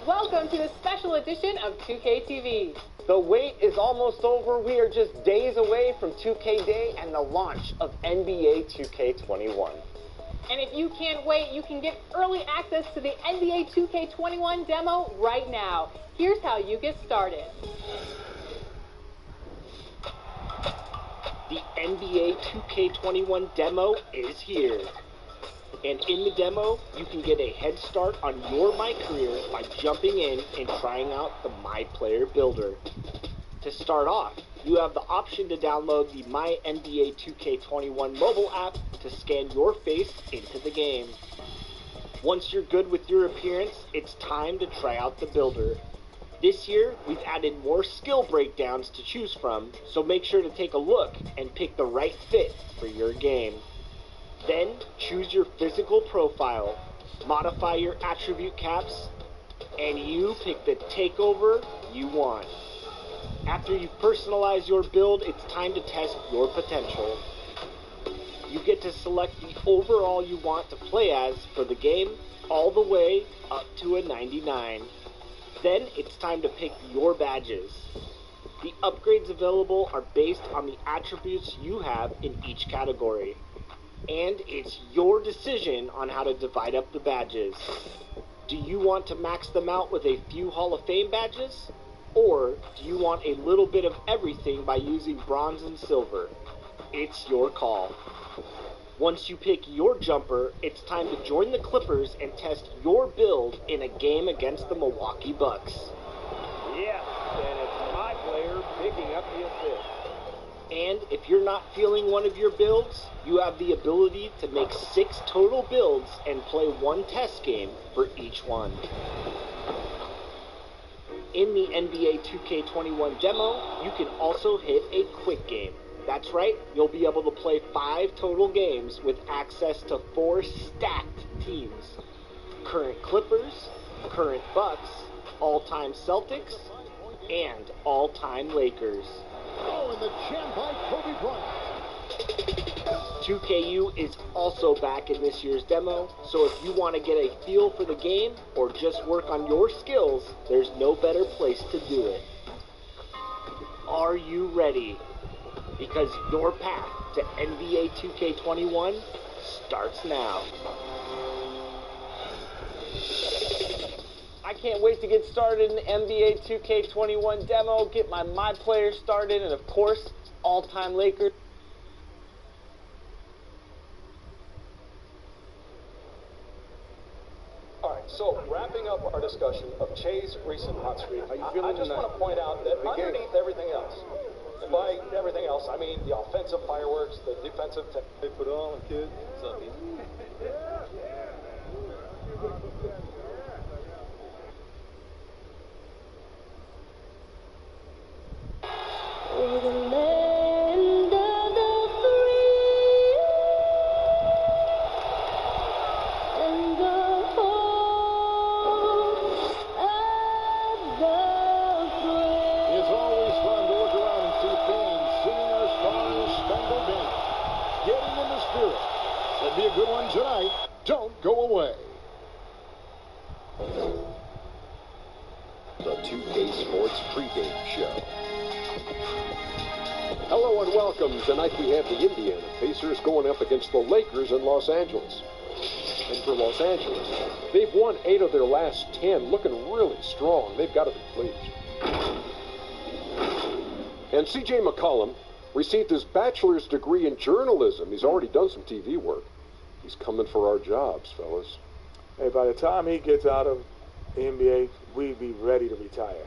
Welcome to a special edition of 2K TV. The wait is almost over. We are just days away from 2K Day and the launch of NBA 2K21. And if you can't wait, you can get early access to the NBA 2K21 demo right now. Here's how you get started. The NBA 2K21 demo is here. And in the demo, you can get a head start on your My Career by jumping in and trying out the My Player Builder. To start off, you have the option to download the My NBA 2K21 mobile app to scan your face into the game. Once you're good with your appearance, it's time to try out the builder. This year, we've added more skill breakdowns to choose from, so make sure to take a look and pick the right fit for your game. Then, choose your physical profile, modify your attribute caps, and you pick the takeover you want. After you personalize your build, it's time to test your potential. You get to select the overall you want to play as for the game, all the way up to a 99. Then, it's time to pick your badges. The upgrades available are based on the attributes you have in each category. And it's your decision on how to divide up the badges. Do you want to max them out with a few Hall of Fame badges? Or do you want a little bit of everything by using bronze and silver? It's your call. Once you pick your jumper, it's time to join the Clippers and test your build in a game against the Milwaukee Bucks. Yes, and it's my player picking up the assist. And if you're not feeling one of your builds, you have the ability to make 6 total builds and play 1 test game for each one. In the NBA 2K21 demo, you can also hit a quick game. That's right, you'll be able to play 5 total games with access to 4 stacked teams. Current Clippers, current Bucks, all-time Celtics, and all-time Lakers. Oh, and the jam by Kobe Bryant. 2KU is also back in this year's demo, so if you want to get a feel for the game or just work on your skills, there's no better place to do it. Are you ready? Because your path to NBA 2K21 starts now. I can't wait to get started in the NBA 2K21 demo, get my player started, and of course, all-time Lakers. All right, so wrapping up our discussion of Che's recent hot streak, I just want to point out that underneath everything else, and by everything else, I mean the offensive fireworks, the defensive they put on, kid. What's up, man? Over the land of the free and the home of the brave. It's always fun to look around and see fans singing our Stars Spangled Banner. Getting in the spirit. Should be a good one tonight. Don't go away. The 2K Sports pregame show. Hello and welcome. Tonight we have the Indiana Pacers going up against the Lakers in Los Angeles. And for Los Angeles, they've won 8 of their last 10, looking really strong. They've got to be pleased. And C.J. McCollum received his bachelor's degree in journalism. He's already done some TV work. He's coming for our jobs, fellas. Hey, by the time he gets out of the NBA, we'd be ready to retire.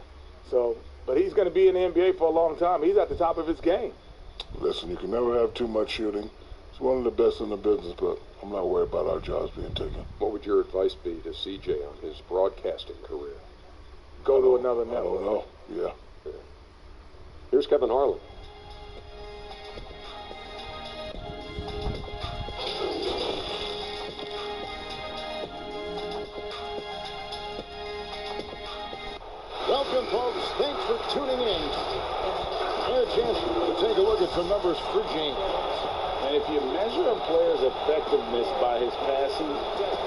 But he's going to be in the NBA for a long time. He's at the top of his game. Listen, you can never have too much shooting. It's one of the best in the business, but I'm not worried about our jobs being taken. What would your advice be to CJ on his broadcasting career? Go to another I network. don't know. Yeah. Here's Kevin Harlan. Welcome, folks. Thanks for tuning in. And a chance to take a look at some numbers for James. And if you measure a player's effectiveness by his passing,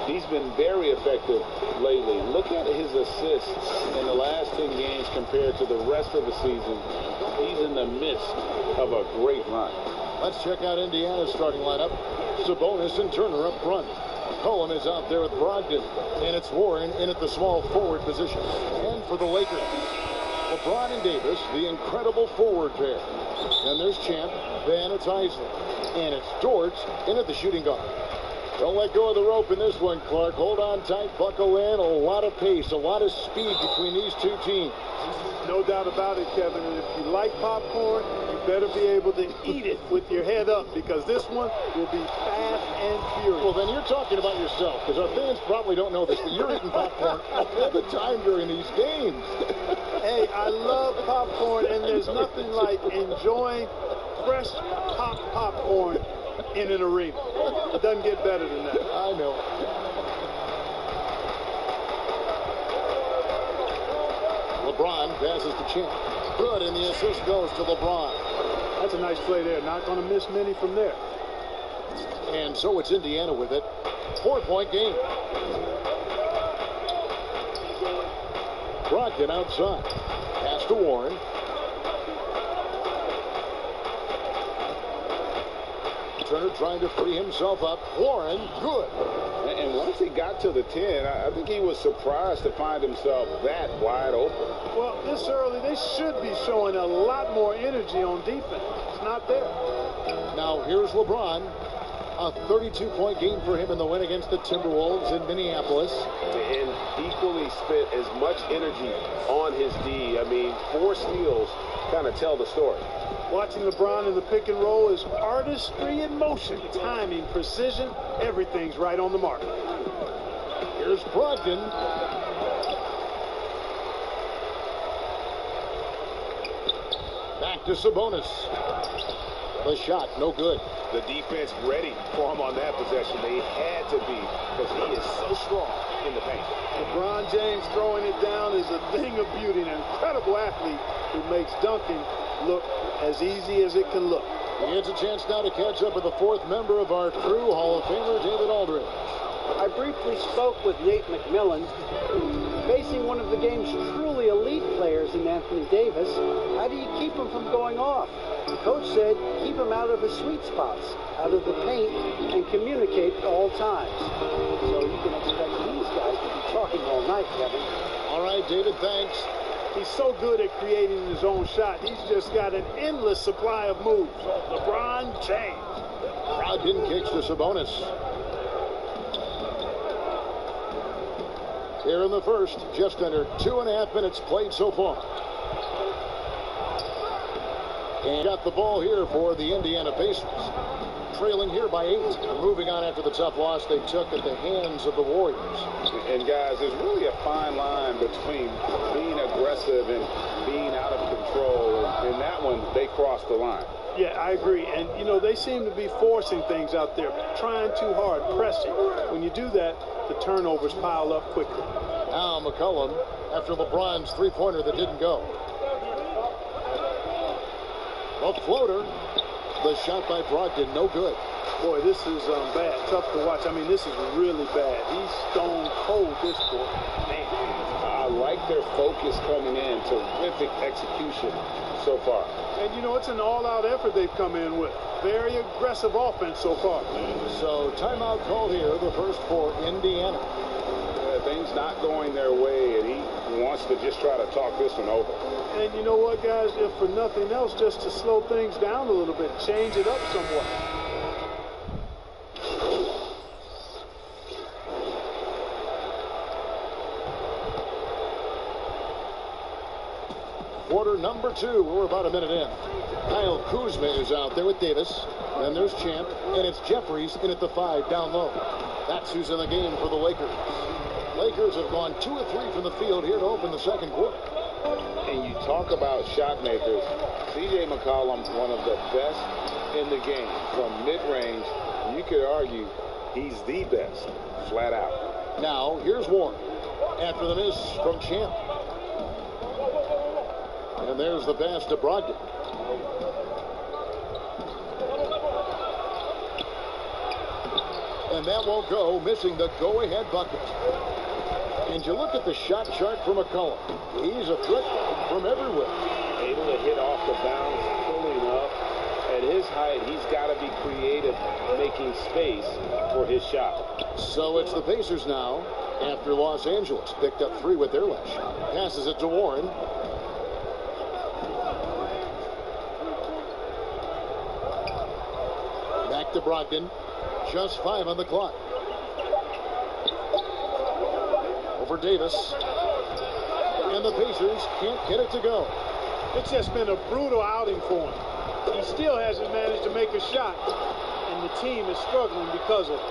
he's been very effective lately. Look at his assists in the last 10 games compared to the rest of the season. He's in the midst of a great run. Let's check out Indiana's starting lineup. Sabonis and Turner up front. Cohen is out there with Brogdon, and it's Warren in at the small forward position. And for the Lakers, LeBron and Davis, the incredible forward pair. And there's Champ, then it's Isley, and it's George in at the shooting guard. Don't let go of the rope in this one, Clark. Hold on tight, buckle in. A lot of pace, a lot of speed between these two teams. No doubt about it, Kevin. And if you like popcorn, you better be able to eat it with your head up, because this one will be fast and furious. Well, then you're talking about yourself, because our fans probably don't know this, but you're eating popcorn all the time during these games. Hey, I love popcorn, and there's nothing like enjoying fresh popcorn in an arena. It doesn't get better than that. I know. LeBron passes to Champ. Good, and the assist goes to LeBron. That's a nice play there. Not going to miss many from there. And so it's Indiana with it. 4-point game. Brogdon outside. Pass to Warren. Turner trying to free himself up. Warren, good. And once he got to the 10, I think he was surprised to find himself that wide open. Well, this early, they should be showing a lot more energy on defense. It's not there. Now, here's LeBron. A 32-point game for him in the win against the Timberwolves in Minneapolis. And equally spent as much energy on his D. I mean, 4 steals kind of tell the story. Watching LeBron in the pick and roll is artistry in motion. Timing, precision, everything's right on the mark. Here's Brogdon. Back to Sabonis. The shot, no good. The defense ready for him on that possession. They had to be, because he is so strong in the paint. LeBron James throwing it down is a thing of beauty. An incredible athlete who makes dunking look as easy as it can look. He gets a chance now to catch up with the fourth member of our crew, Hall of Famer David Aldridge. I briefly spoke with Nate McMillan. Facing one of the game's truly elite players in Anthony Davis, how do you keep him from going off? The coach said keep him out of his sweet spots, out of the paint, and communicate at all times. So you can expect these guys to be talking all night, Kevin. All right, David, thanks. He's so good at creating his own shot. He's just got an endless supply of moves. LeBron James. Brogdon kicks to Sabonis. Here in the first, just under 2.5 minutes played so far. And got the ball here for the Indiana Pacers. Trailing here by 8. Moving on after the tough loss they took at the hands of the Warriors. And guys, there's really a fine line between being aggressive and being out of control. And that one, they crossed the line. Yeah, I agree. And, you know, they seem to be forcing things out there, trying too hard, pressing. When you do that, the turnovers pile up quickly. Now McCollum after LeBron's three-pointer that didn't go. A floater. The shot by Brogdon, no good. Boy, this is bad. Tough to watch. I mean, this is really bad. He's stone cold this boy. Man. I like their focus coming in. Terrific execution so far. And, you know, it's an all-out effort they've come in with. Very aggressive offense so far. So, timeout called here, the first for Indiana. Things not going their way, and he wants to just try to talk this one over. And you know what, guys? If for nothing else, just to slow things down a little bit, change it up somewhat. Quarter number 2. We're about a minute in. Kyle Kuzma is out there with Davis. Then there's Champ, and it's Jeffries in at the 5 down low. That's who's in the game for the Lakers. Lakers have gone 2 of 3 from the field here to open the second quarter. And you talk about shot makers. C.J. McCollum, one of the best in the game. From mid-range, you could argue he's the best, flat out. Now, here's Warren after the miss from Champ. And there's the pass to Brogdon. And that won't go, missing the go-ahead bucket. And you look at the shot chart for McCollum. He's a threat from everywhere. Able to hit off the bounce, pulling up. At his height, he's got to be creative, making space for his shot. So it's the Pacers now, after Los Angeles picked up 3 with their last shot. Passes it to Warren. Back to Brogdon. Just 5 on the clock. Over Davis. And the Pacers can't get it to go. It's just been a brutal outing for him. He still hasn't managed to make a shot, and the team is struggling because of it.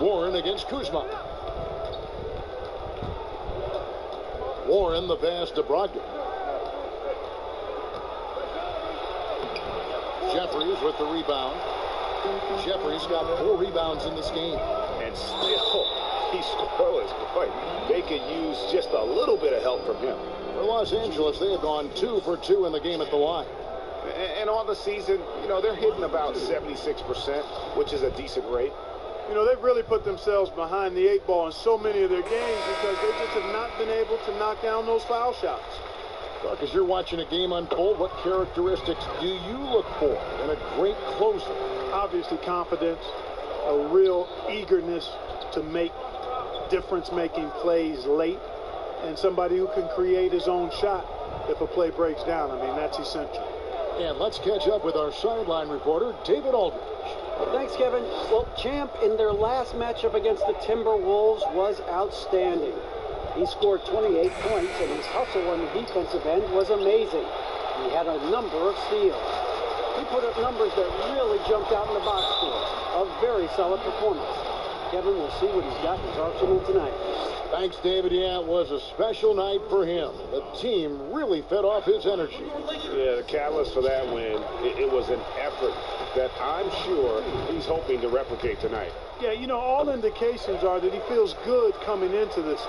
Warren against Kuzma. Warren the pass to Brogdon. Jeffries with the rebound. Jeffries got 4 rebounds in this game. And still, he's scoreless. Boy, they could use just a little bit of help from him. For Los Angeles, they have gone 2 for 2 in the game at the line. And on the season, you know, they're hitting about 76%, which is a decent rate. You know, they've really put themselves behind the 8 ball in so many of their games because they just have not been able to knock down those foul shots. Clark, as you're watching a game unfold, what characteristics do you look for in a great closer? Obviously confidence, a real eagerness to make difference-making plays late, and somebody who can create his own shot if a play breaks down. I mean, that's essential. And let's catch up with our sideline reporter, David Aldridge. Thanks, Kevin. Well, Champ in their last matchup against the Timberwolves was outstanding. He scored 28 points, and his hustle on the defensive end was amazing. He had a number of steals. He put up numbers that really jumped out in the box score. A very solid performance. Kevin, we'll see what he's got in his arsenal tonight. Thanks, David. Yeah, it was a special night for him. The team really fed off his energy. Yeah, the catalyst for that win, it was an effort that I'm sure he's hoping to replicate tonight. Yeah, you know, all indications are that he feels good coming into this.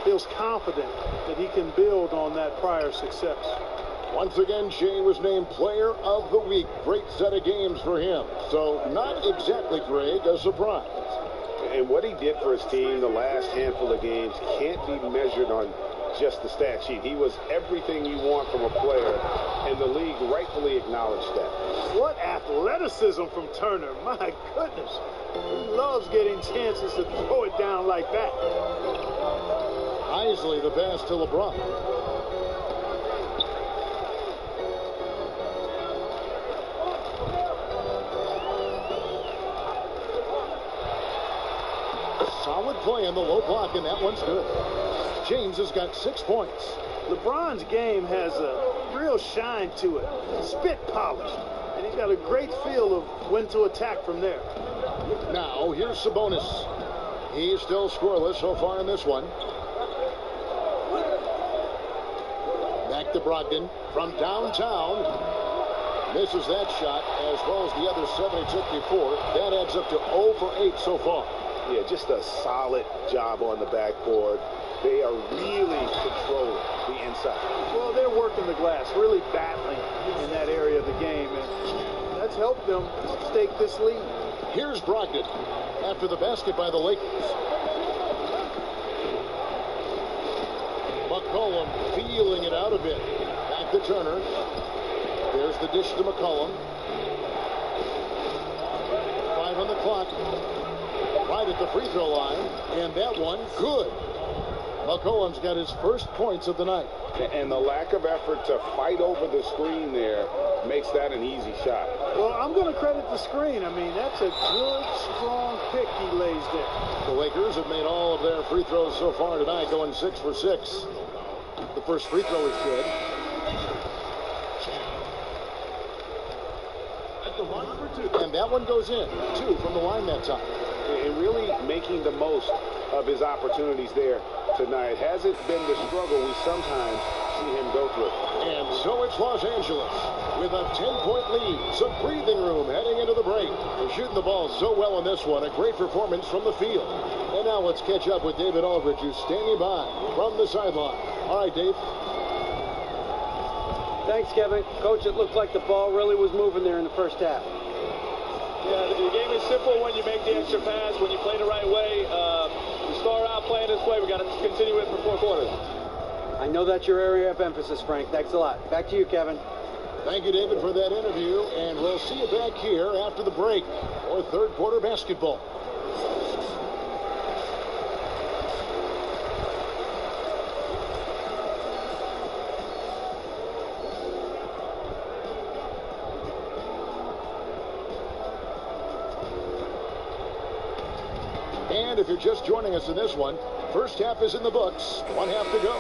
Feels confident that he can build on that prior success. Once again, Shea was named Player of the Week. Great set of games for him. So not exactly, Greg, a surprise. And what he did for his team the last handful of games can't be measured on just the stat sheet. He was everything you want from a player, and the league rightfully acknowledged that. What athleticism from Turner. My goodness. He loves getting chances to throw it down like that. Isley the pass to LeBron. Solid play on the low block, and that one's good. James has got 6 points. LeBron's game has a real shine to it. Spit polish. And he's got a great feel of when to attack from there. Now, here's Sabonis. He's still scoreless so far in this one. Back to Brogdon from downtown. Misses that shot as well as the other 7 he took before. That adds up to 0 for 8 so far. Yeah, just a solid job on the backboard. They are really controlling the inside. Well, they're working the glass, really battling in that area of the game, and that's helped them stake this lead. Here's Brogdon after the basket by the Lakers. McCollum feeling it out a bit. Back to Turner. There's the dish to McCollum. 5 on the clock. Right at the free throw line, and that one good. McCollum's got his first points of the night. And the lack of effort to fight over the screen there makes that an easy shot. Well, I'm going to credit the screen. I mean, that's a good, strong pick he lays there. The Lakers have made all of their free throws so far tonight, going 6 for 6. The first free throw is good. And that one goes in. 2 from the line that time. And really making the most of his opportunities there tonight. Hasn't been the struggle we sometimes see him go through. And so it's Los Angeles with a 10-point lead. Some breathing room heading into the break. They're shooting the ball so well in this one. A great performance from the field. And now let's catch up with David Aldridge, who's standing by from the sideline. All right, Dave. Thanks, Kevin. Coach, it looked like the ball really was moving there in the first half. Yeah, the game is simple when you make the extra pass, when you play the right way. We start out playing this way. We got to continue it for 4 quarters. I know that's your area of emphasis, Frank. Thanks a lot. Back to you, Kevin. Thank you, David, for that interview. And we'll see you back here after the break for third quarter basketball. And if you're just joining us in this one, first half is in the books. 1 half to go.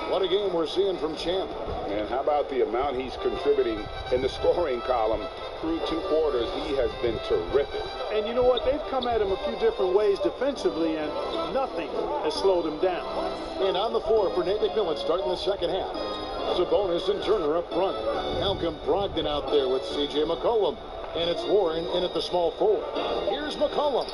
What a game we're seeing from Champ. And how about the amount he's contributing in the scoring column through 2 quarters? He has been terrific. And you know what? They've come at him a few different ways defensively, and nothing has slowed him down. And on the floor for Nate McMillan starting the second half. Sabonis and Turner up front. Malcolm Brogdon out there with C.J. McCollum. And it's Warren in at the small forward. Here's McCollum.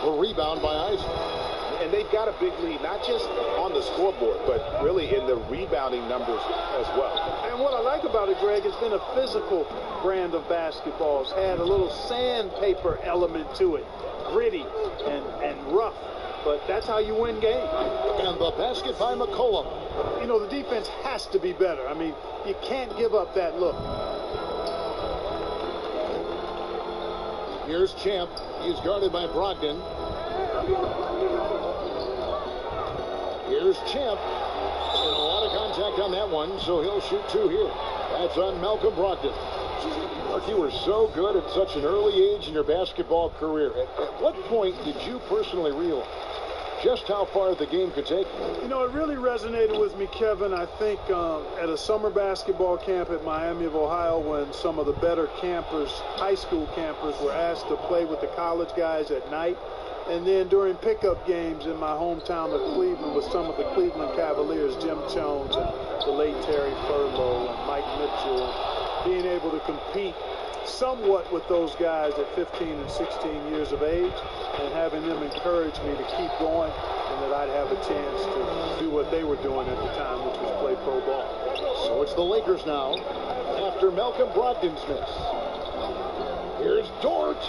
A rebound by Isaac. And they've got a big lead, not just on the scoreboard, but really in the rebounding numbers as well. And what I like about it, Greg, it's been a physical brand of basketball. It's had a little sandpaper element to it. Gritty and rough. But that's how you win games. And the basket by McCollum. You know, the defense has to be better. I mean, you can't give up that look. Here's Champ. He's guarded by Brogdon. Here's Champ. And a lot of contact on that one, so he'll shoot 2 here. That's on Malcolm Brogdon. Mark, you were so good at such an early age in your basketball career. At what point did you personally realize just how far the game could take you? You know, it really resonated with me, Kevin, I think at a summer basketball camp at Miami of Ohio, when some of the better campers, high school campers, were asked to play with the college guys at night. And then during pickup games in my hometown of Cleveland with some of the Cleveland Cavaliers, Jim Jones and the late Terry Furlow and Mike Mitchell, and being able to compete somewhat with those guys at 15 and 16 years of age, and having them encourage me to keep going and that I might have a chance to do what they were doing at the time, which was play pro ball. So it's the Lakers now after Malcolm Brogdon's miss. Here's Dort.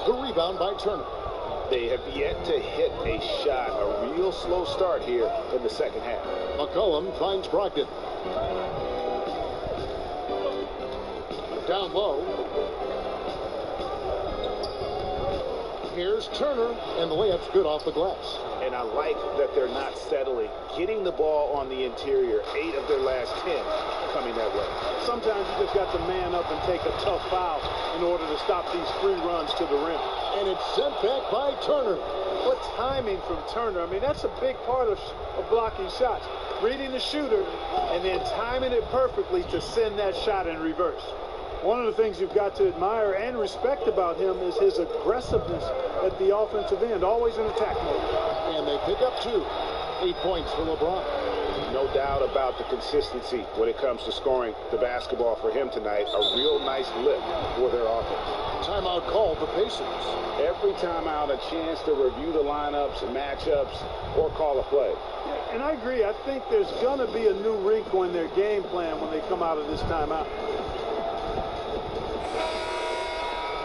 The rebound by Turner. They have yet to hit a shot, a real slow start here in the second half. McCollum finds Brogdon. Down low. Here's Turner, and the layup's good off the glass. And I like that they're not settling, getting the ball on the interior. 8 of their last 10 coming that way. Sometimes you just got to man up and take a tough foul in order to stop these free runs to the rim. And it's sent back by Turner. What timing from Turner. I mean, that's a big part of blocking shots. Reading the shooter and then timing it perfectly to send that shot in reverse. One of the things you've got to admire and respect about him is his aggressiveness at the offensive end, always in attack mode. And they pick up 2. 8 points for LeBron. No doubt about the consistency when it comes to scoring the basketball for him tonight. A real nice lift for their offense. Timeout called the Pacers. Every timeout, a chance to review the lineups, matchups, or call a play. Yeah, and I agree. I think there's going to be a new wrinkle in their game plan when they come out of this timeout.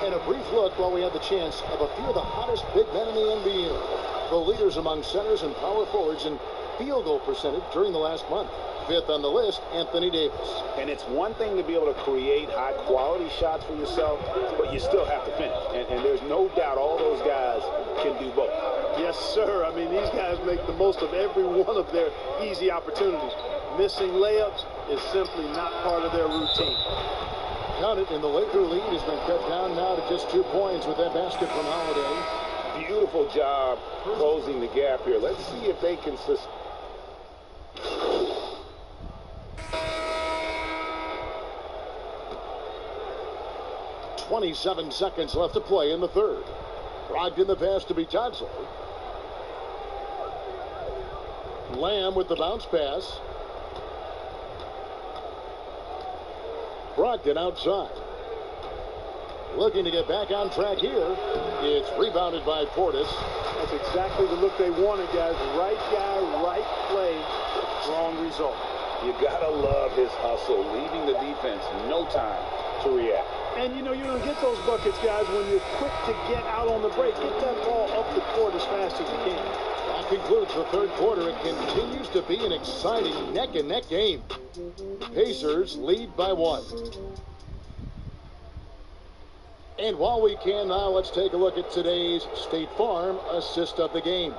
And a brief look while we have the chance of a few of the hottest big men in the NBA. The leaders among centers and power forwards in field goal percentage during the last month. 5th on the list, Anthony Davis. And it's one thing to be able to create high-quality shots for yourself, but you still have to finish. And there's no doubt all those guys can do both. Yes, sir. I mean, these guys make the most of every one of their easy opportunities. Missing layups is simply not part of their routine. Count it, and the Laker lead has been cut down now to just 2 points with that basket from Holiday. Beautiful job closing the gap here. Let's see if they can 27 seconds left to play in the third. Brogdon the pass to Betanzo. Lamb with the bounce pass. Brogdon outside. Looking to get back on track here. It's rebounded by Portis. That's exactly the look they wanted, guys. Right guy, right play, wrong result. You gotta love his hustle, leaving the defense no time to react. And you know, you're going to get those buckets, guys, when you're quick to get out on the break. Get that ball up the court as fast as you can. That concludes the third quarter. It continues to be an exciting neck-and-neck game. Pacers lead by 1. And while we can now, let's take a look at today's State Farm assist of the game.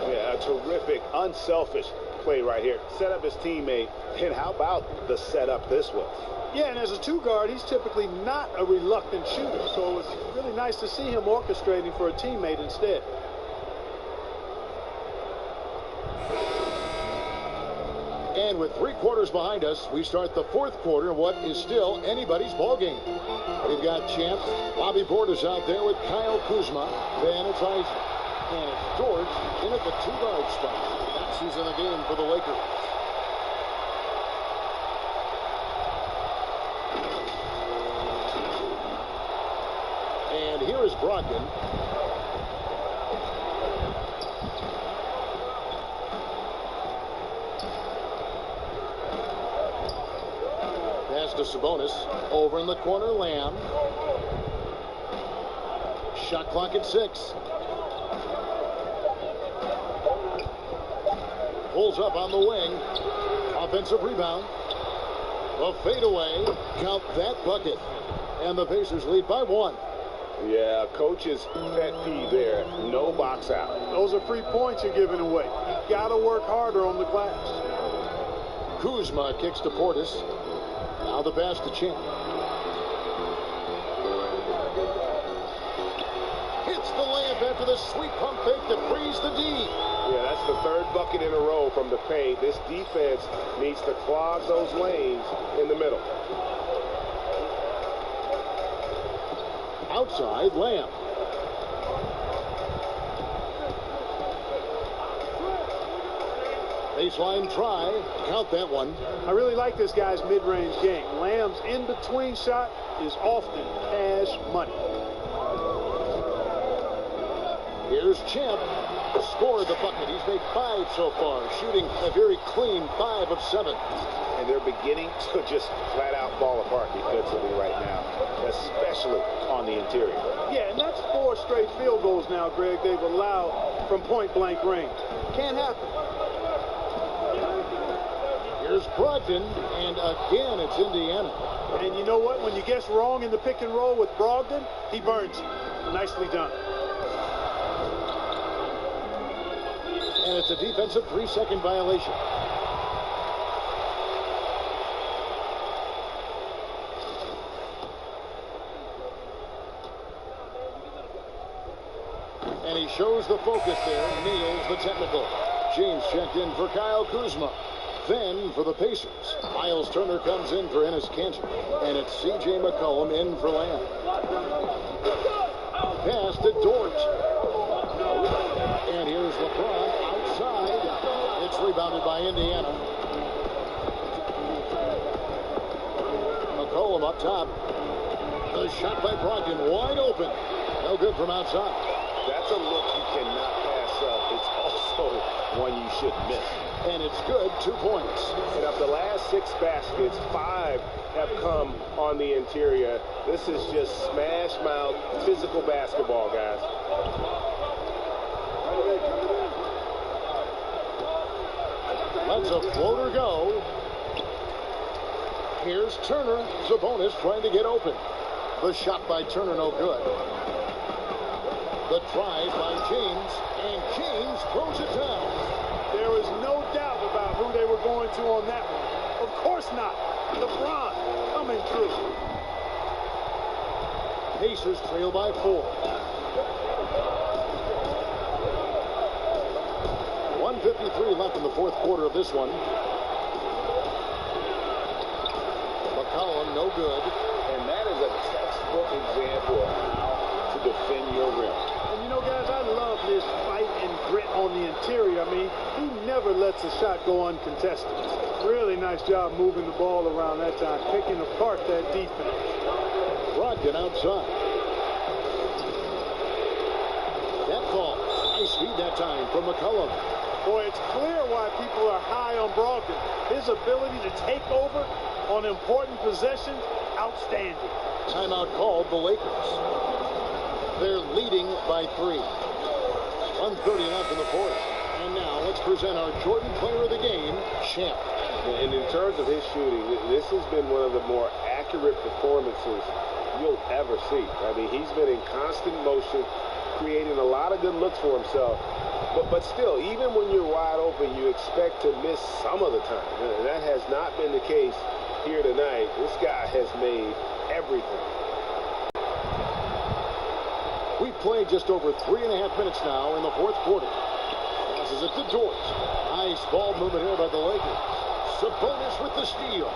Yeah, a terrific, unselfish play right here. Set up his teammate. And how about the setup this was? Yeah, and as a 2 guard, he's typically not a reluctant shooter. So it's really nice to see him orchestrating for a teammate instead. And with 3 quarters behind us, we start the fourth quarter, what is still anybody's ball game. We've got champs Bobby Portis out there with Kyle Kuzma. Then it's Isaac. And it's George in at the 2 guard spot. That's who's in the game for the Lakers. And here is Brogdon. Pass to Sabonis. Over in the corner, Lamb. Shot clock at 6. Pulls up on the wing. Offensive rebound. A fadeaway. Count that bucket. And the Pacers lead by 1. Yeah, coach's pet peeve there. No box out. Those are free points you're giving away. You got to work harder on the glass. Kuzma kicks to Portis. Now the pass to Champ. Hits the layup after the sweet pump fake to freeze the D. Yeah, that's the 3rd bucket in a row from the paint. This defense needs to clog those lanes in the middle. Outside, Lamb. Baseline try. Count that one. I really like this guy's mid-range game. Lamb's in-between shot is often cash money. Here's Champ. scored the bucket. He's made 5 so far, shooting a very clean 5 of 7. And they're beginning to just flat out fall apart defensively right now, especially on the interior. Yeah, and that's 4 straight field goals now, Greg, they've allowed from point-blank range. Can't happen. Here's Brogdon, and again it's Indiana. And you know what? When you guess wrong in the pick and roll with Brogdon, he burns you. Nicely done. And it's a defensive 3-second violation. And he shows the focus there, nails the technical. James checked in for Kyle Kuzma. Then for the Pacers, Miles Turner comes in for Enes Kanter. And it's C.J. McCollum in for Lamb. Pass to Dort. And here's LeBron outside. It's rebounded by Indiana. McCollum up top. The shot by Brogdon wide open. No good from outside. That's a look you cannot pass up. It's also one you should miss. And it's good, 2 points. And of the last 6 baskets, 5 have come on the interior. This is just smash mouth, physical basketball, guys. Lets a floater go. Here's Turner. Sabonis trying to get open. The shot by Turner, no good. The tries by James, and James throws it down. There is no doubt about who they were going to on that one. Of course not. LeBron coming through. Pacers trail by 4. 1:53 left in the fourth quarter of this one. McCollum, no good. And that is a textbook example of how to defend your rim. And you know, guys, I love his fight and grit on the interior. I mean, he never lets a shot go uncontested. Really nice job moving the ball around that time, picking apart that defense. Brogdon outside. That ball. Nice feed that time from McCollum. Boy, it's clear why people are high on Brogdon. His ability to take over on important possessions, outstanding. Timeout called the Lakers. They're leading by 3. 1:30 left in the fourth. And now let's present our Jordan Player of the Game, Champ. And in terms of his shooting, this has been one of the more accurate performances you'll ever see. I mean, he's been in constant motion, creating a lot of good looks for himself. But still, even when you're wide open, you expect to miss some of the time. And that has not been the case here tonight. This guy has made everything. We've played just over 3.5 minutes now in the fourth quarter. Passes it to Dort. Nice ball movement here by the Lakers. Sabonis with the steal.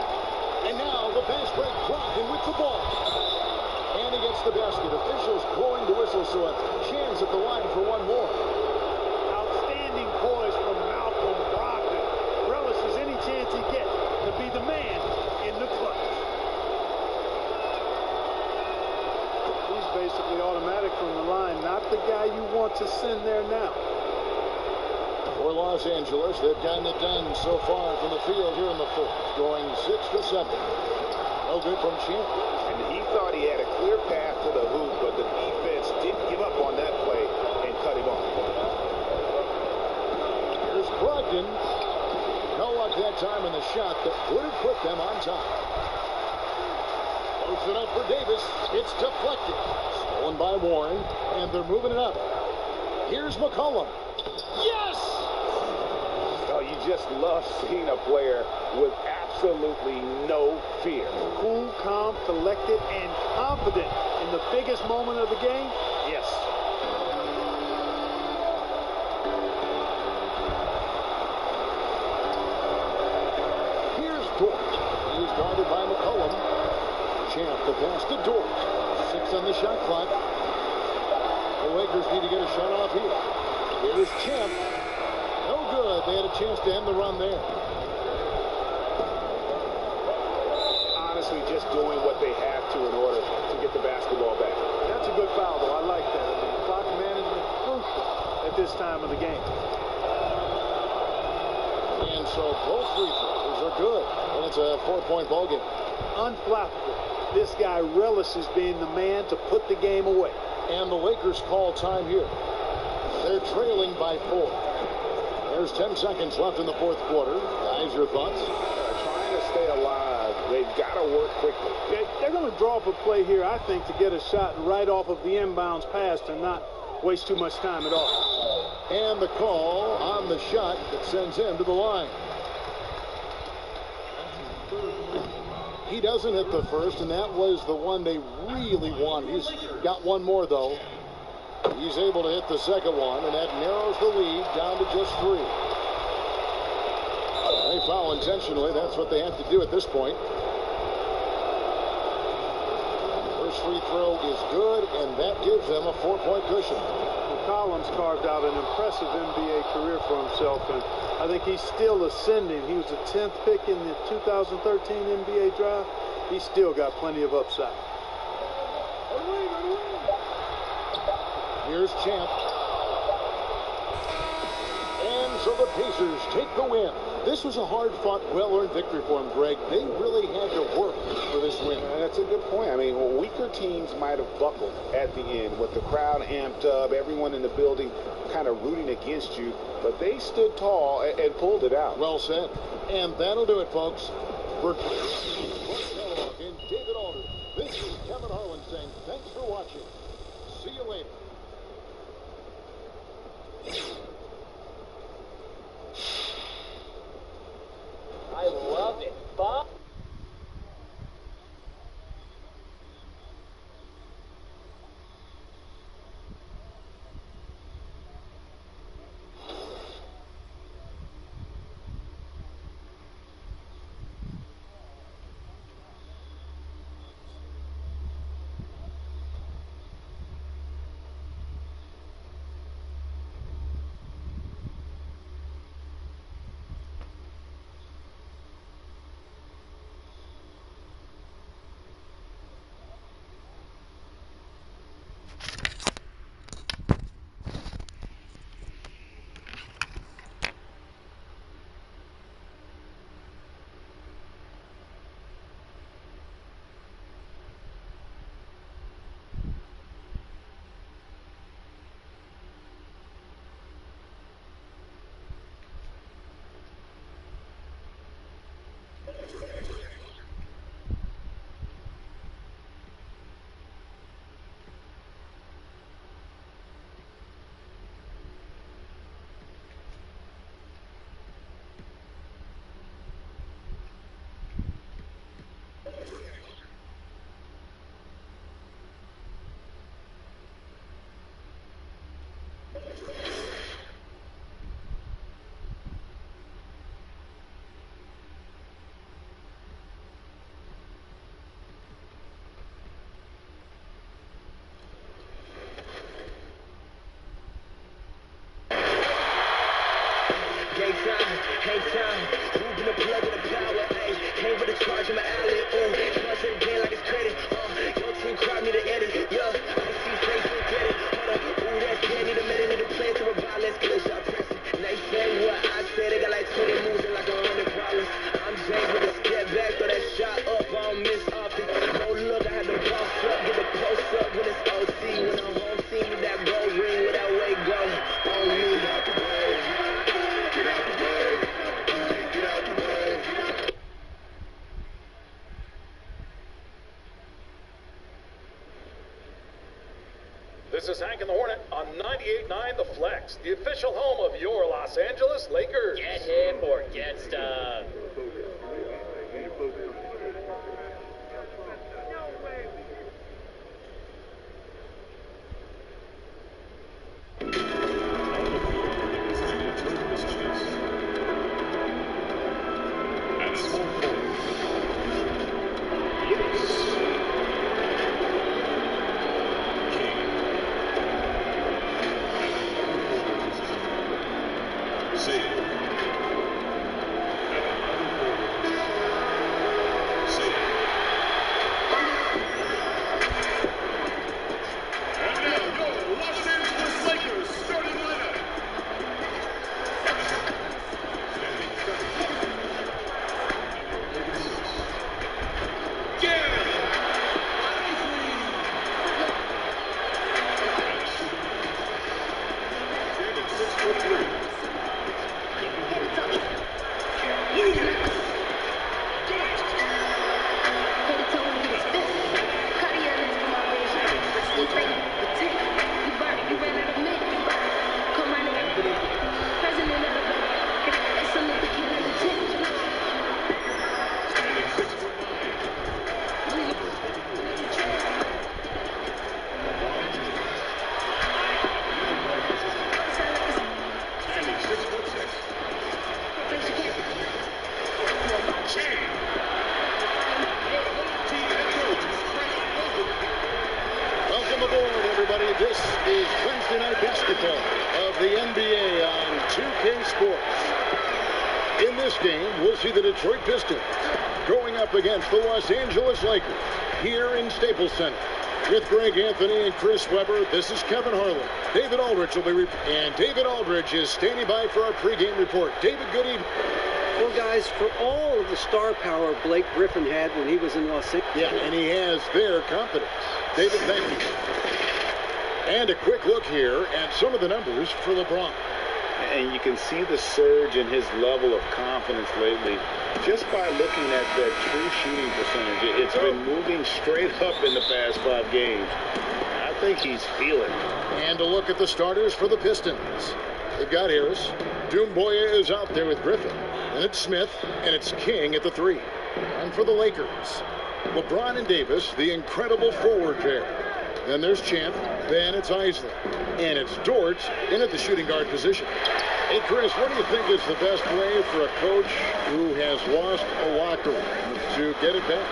And now the fast break Brogdon with the ball. And he gets the basket. Officials blowing the whistle, so a chance at the line for one more. Outstanding poise from Malcolm Brogdon. Relishes any chance he gets to be the man in the clutch. He's basically automatic from the line, not the guy you want to send there now. For Los Angeles, they've gotten it done so far from the field here in the fourth, going 6 for 7. No good from Champ. And he thought he had a clear path to the hoop, but the defense didn't give up on that play and cut him off. Here's Brogdon. No luck that time in the shot that would have put them on top. Floats it up for Davis. It's deflected. Stolen by Warren, and they're moving it up. Here's McCollum. Yes! Oh, you just love seeing a player with absolutely no fear. Cool, calm, collected, and confident in the biggest moment of the game. Yes. Here's Dort. He's guarded by McCollum. Champ the pass to Dort. 6 on the shot clock. The Lakers need to get a shot off here. Here's Champ. No good. They had a chance to end the run there. Honestly, just doing what they have to in order to get the basketball back. That's a good foul, though. I like that. I mean, clock management crucial at this this time of the game. And so both free throws are good. And it's a 4-point ball game. Unflappable. This guy relishes being the man to put the game away. And the Lakers call time here. They're trailing by 4. There's 10 seconds left in the fourth quarter. Guys, your thoughts? Trying to stay alive. They've got to work quickly. They're going to draw up a play here, I think, to get a shot right off of the inbounds pass to not waste too much time at all. And the call on the shot that sends him to the line. He doesn't hit the first, and that was the one they really wanted. He's got one more, though. He's able to hit the second one, and that narrows the lead down to just 3. They foul intentionally. That's what they have to do at this point. First free throw is good, and that gives them a 4-point cushion. Collins carved out an impressive NBA career for himself, and I think he's still ascending. He was the 10th pick in the 2013 NBA draft. He's still got plenty of upside. Here's Champ. And so the Pacers take the win. This was a hard-fought, well-earned victory for them, Greg. They really had to work for this win. That's a good point. I mean, weaker teams might have buckled at the end with the crowd amped up, everyone in the building kind of rooting against you, but they stood tall and pulled it out. Well said. And that'll do it, folks. For and David Alder, this is Kevin Harlan saying thanks for watching. See you later. I love it. Bob? Hang time, moving the plug in the power, ayy. Came with a charge in my alley, charge it again like it's credit, your team crowd need an edit, yeah. I see face and credit, hold up, ooh, that's good, need a minute, need a plan to revive, let's get a shot pressing. Now you said what I said, they got like 20 moves and like 100 problems. I'm James with a step back, throw that shot up, I don't miss often. No look, I had to boss up, get the post up when it's OC, when I'm home team with that gold ring, where that way go, on me. This is Hank and the Hornet on 98.9 The Flex, the official home of your Los Angeles Lakers. Get hip or get stuck. Sports. In this game, we'll see the Detroit Pistons going up against the Los Angeles Lakers here in Staples Center. With Greg Anthony and Chris Webber, this is Kevin Harlan. David Aldridge will be and David Aldridge is standing by for our pregame report. David, good evening. Well, guys, for all of the star power Blake Griffin had when he was in Los Angeles. Yeah, and he has their confidence. David, thank you. And a quick look here at some of the numbers for LeBron. And you can see the surge in his level of confidence lately just by looking at that true shooting percentage. It's been moving straight up in the past 5 games. I think he's feeling it. And a look at the starters for the Pistons. They've got Harris. Doumbouya is out there with Griffin. And it's Smith, and it's King at the 3. And for the Lakers, LeBron and Davis, the incredible forward pair. Then there's Champ, then it's Isley, and it's Dort in at the shooting guard position. Hey, Chris, what do you think is the best way for a coach who has lost a locker room to get it back?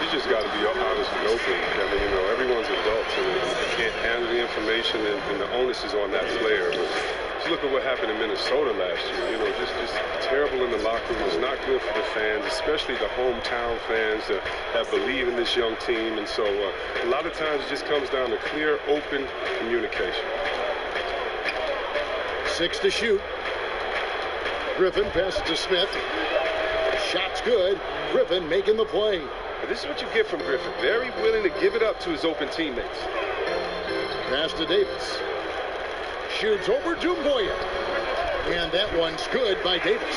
You just got to be honest and open. I mean, you know, everyone's adults, and you can't handle the information, and the onus is on that player. Just look at what happened in Minnesota last year. You know, just terrible in the locker room. It's not good for the fans, especially the hometown fans that believe in this young team. And so a lot of times it just comes down to clear, open communication. 6 to shoot. Griffin passes to Smith. Shot's good. Griffin making the play. But this is what you get from Griffin. Very willing to give it up to his open teammates. Pass to Davis. Shoots over Doumbouya. And that one's good by Davis.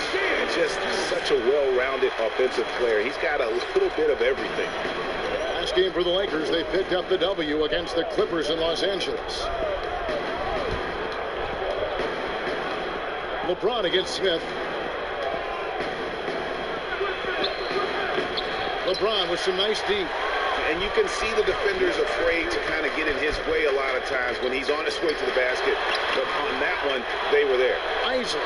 Just such a well-rounded offensive player. He's got a little bit of everything. Last game for the Lakers, they picked up the W against the Clippers in Los Angeles. LeBron against Smith. LeBron with some nice D. And you can see the defenders afraid to kind of get in his way a lot of times when he's on his way to the basket. But on that one, they were there. Isley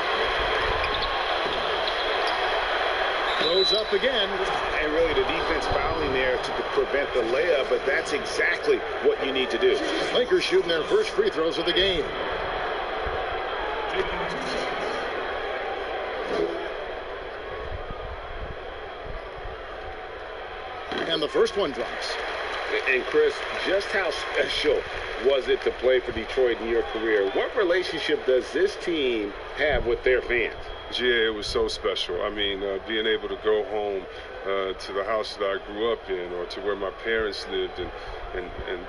goes up again. And really the defense fouling there to prevent the layup, but that's exactly what you need to do. Lakers shooting their first free throws of the game. And the first one drops. And Chris, just how special was it to play for Detroit in your career? What relationship does this team have with their fans? Yeah, it was so special. I mean, being able to go home to the house that I grew up in, or to where my parents lived, and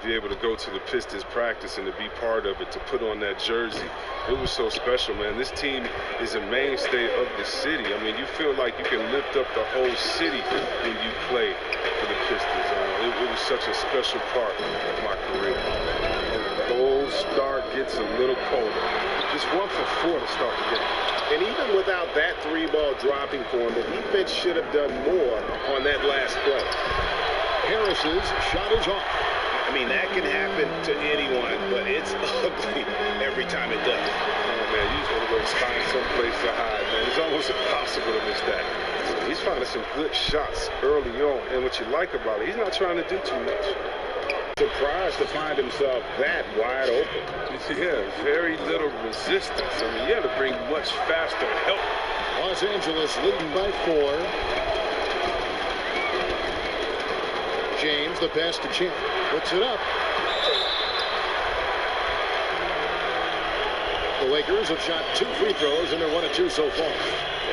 be able to go to the Pistons practice and to be part of it, to put on that jersey. It was so special, man. This team is a mainstay of the city. I mean, you feel like you can lift up the whole city when you play for the Pistons. It was such a special part of my career. The gold star gets a little colder. Just 1 for 4 to start the game. And even without that 3-ball dropping for him, the defense should have done more on that last play. Harris's shot is off. I mean, that can happen to anyone, but it's ugly every time it does. Oh, man, you just want to go find some place to hide, man. It's almost impossible to miss that. He's finding some good shots early on, and what you like about it, he's not trying to do too much. Surprised to find himself that wide open. Yeah, very little resistance. I mean, you have to bring much faster help. Los Angeles leading by 4. James, the pass to Champ, puts it up. The Lakers have shot 2 free throws, and they're 1 of 2 so far.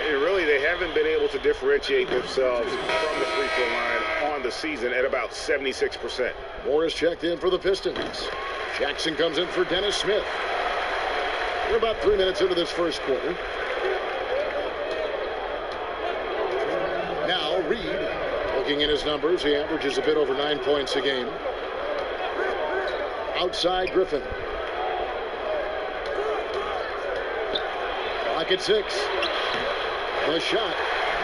And really, they haven't been able to differentiate themselves from the free throw line on the season at about 76%. Morris checked in for the Pistons. Jackson comes in for Dennis Smith. We're about 3 minutes into this first quarter. Now, Reed, looking at his numbers, he averages a bit over 9 points a game. Outside Griffin. Clock at 6. The shot,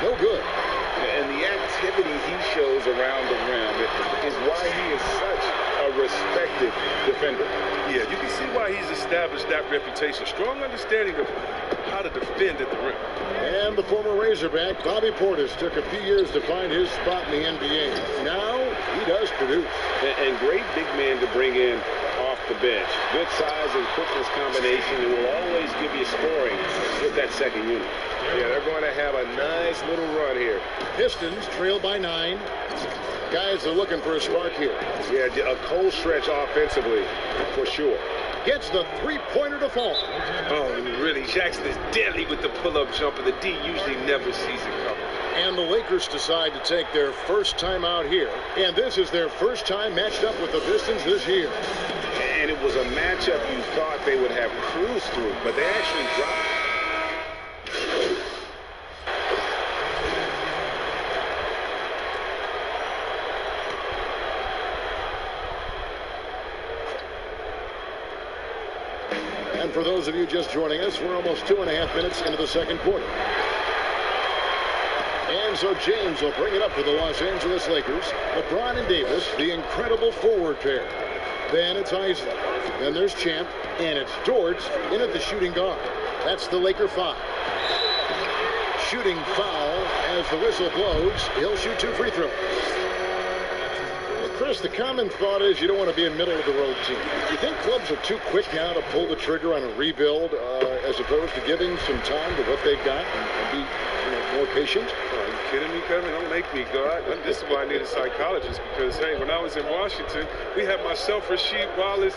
no good. And the activity he shows around the rim is why he is such a respected defender. Yeah, you can see why he's established that reputation. Strong understanding of how to defend at the rim. And the former Razorback, Bobby Portis, took a few years to find his spot in the NBA. Now, he does produce. And great big man to bring in off the bench. Good size and quickness combination, and will always give you scoring with that second unit. Yeah, they're going to have a nice little run here. Pistons trail by 9. Guys are looking for a spark here. Yeah, a cold stretch offensively, for sure. Gets the three-pointer to fall. Oh, really, Jackson is deadly with the pull-up jumper. The D usually never sees it coming. And the Lakers decide to take their first time out here. And this is their first time matched up with the Pistons this year. And it was a matchup you thought they would have cruised through, but they actually dropped. And for those of you just joining us, we're almost 2.5 minutes into the second quarter. And so James will bring it up for the Los Angeles Lakers. LeBron and Davis, the incredible forward pair. Then it's Isley. Then there's Champ. And it's Dort in at the shooting guard. That's the Laker 5. Shooting foul as the whistle blows. He'll shoot 2 free throws. Chris, the common thought is you don't want to be a middle-of-the-road team. You think clubs are too quick now to pull the trigger on a rebuild as opposed to giving some time to what they've got and be more patient? Are you kidding me, Kevin? Don't make me go. This is why I need a psychologist because, hey, when I was in Washington, we had myself, Rasheed Wallace,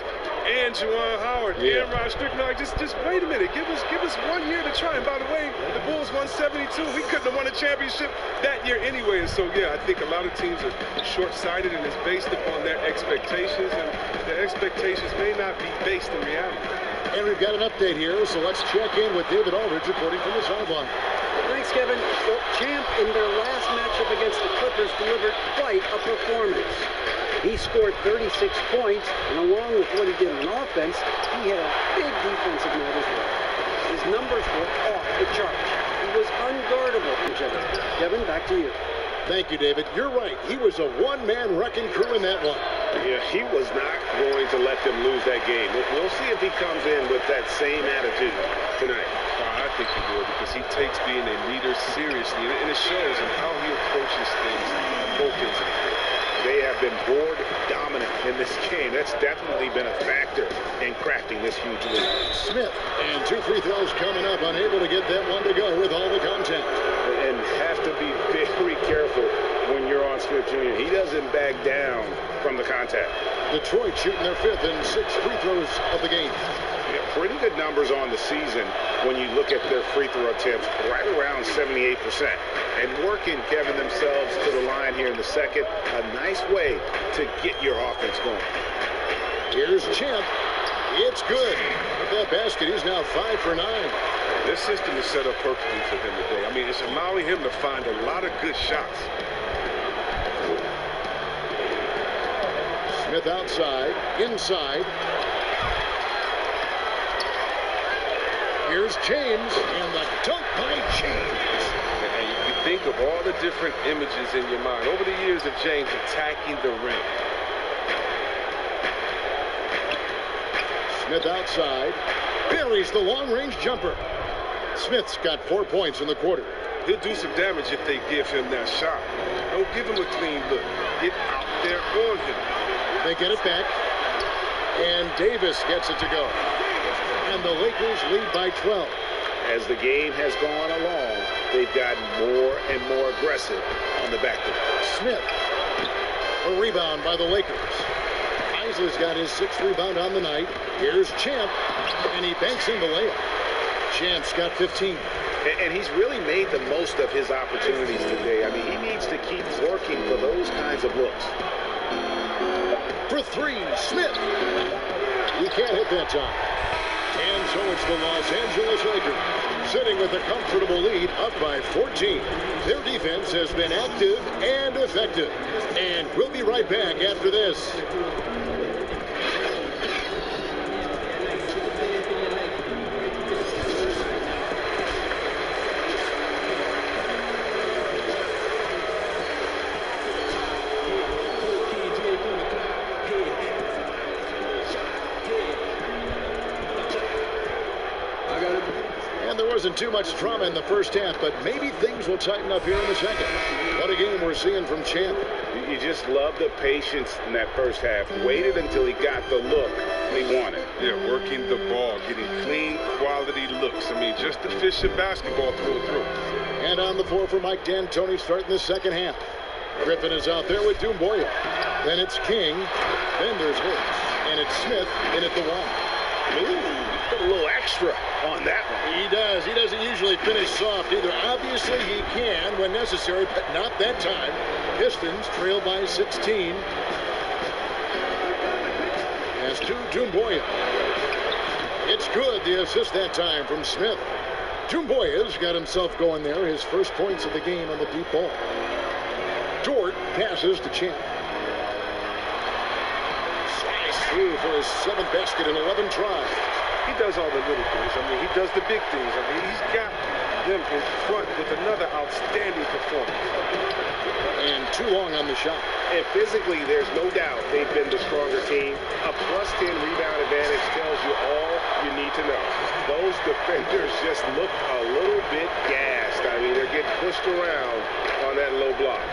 and Juwan Howard, and Ron Strickland. Just wait a minute. Give us 1 year to try. And by the way, the Bulls won 72. We couldn't have won a championship that year anyway. And so, yeah, I think a lot of teams are short-sighted and it's based upon their expectations, and their expectations may not be based in reality. And we've got an update here, so let's check in with David Aldridge reporting from the sideline. Thanks, Kevin. So, Champ, in their last matchup against the Clippers, delivered quite a performance. He scored 36 points, and along with what he did on offense, he had a big defensive night as well. His numbers were off the charts. He was unguardable. Kevin, back to you. Thank you, David. You're right. He was a one-man wrecking crew in that one. Yeah, he was not going to let them lose that game. We'll see if he comes in with that same attitude tonight. I think he will because he takes being a leader seriously, and it shows in how he approaches things on both ends of the court. They have been board dominant in this game. That's definitely been a factor in crafting this huge lead. Smith, and 2 free throws coming up, unable to get that one to go with all the contact. And have to be very careful when you're on Smith Jr. He doesn't back down from the contact. Detroit shooting their 5th and 6th free throws of the game. Yeah, pretty good numbers on the season when you look at their free throw attempts, right around 78%. And working, Kevin, themselves to the line here in the second, a nice way to get your offense going. Here's Champ. It's good. With that basket, he's now 5 for 9. This system is set up perfectly for him today. I mean, it's allowing him to find a lot of good shots. Smith outside, inside. Here's James, and the dunk by James. And you think of all the different images in your mind over the years of James attacking the rim. Smith outside, buries the long-range jumper. Smith's got 4 points in the quarter. He'll do some damage if they give him that shot. Don't give him a clean look. Get out there on him. They get it back, and Davis gets it to go. And the Lakers lead by 12. As the game has gone along, they've gotten more and more aggressive on the backcourt. Smith, a rebound by the Lakers. Isley's got his 6th rebound on the night. Here's Champ, and he banks in the layup. Champ's got 15. And he's really made the most of his opportunities today. I mean, he needs to keep working for those kinds of looks. For 3, Smith. He can't hit that time. And so it's the Los Angeles Lakers sitting with a comfortable lead up by 14. Their defense has been active and effective. And we'll be right back after this. wasn't too much drama in the first half, but maybe things will tighten up here in the second. What a game we're seeing from Champ. You just love the patience in that first half. Waited until he got the look he wanted. Yeah, working the ball, getting clean, quality looks. I mean, just efficient basketball through and through. And on the floor for Mike D'Antoni starting the second half. Griffin is out there with Dumboya. Then it's King. Then there's Hicks. And it's Smith in at the one. Ooh, put a little extra on that one. He does. He doesn't usually finish soft either. Obviously, he can when necessary, but not that time. Pistons trail by 16. As to Dumboya. It's good, the assist that time from Smith. Dumboya's got himself going there. His first points of the game on the deep ball. Dort passes to Champ. Slice through for his 7th basket in 11 tries. He does all the little things. I mean, he does the big things. I mean, he's got them in front with another outstanding performance. And too long on the shot. And physically, there's no doubt they've been the stronger team. A +10 rebound advantage tells you all you need to know. Those defenders just look a little bit gassed. I mean, they're getting pushed around on that low block.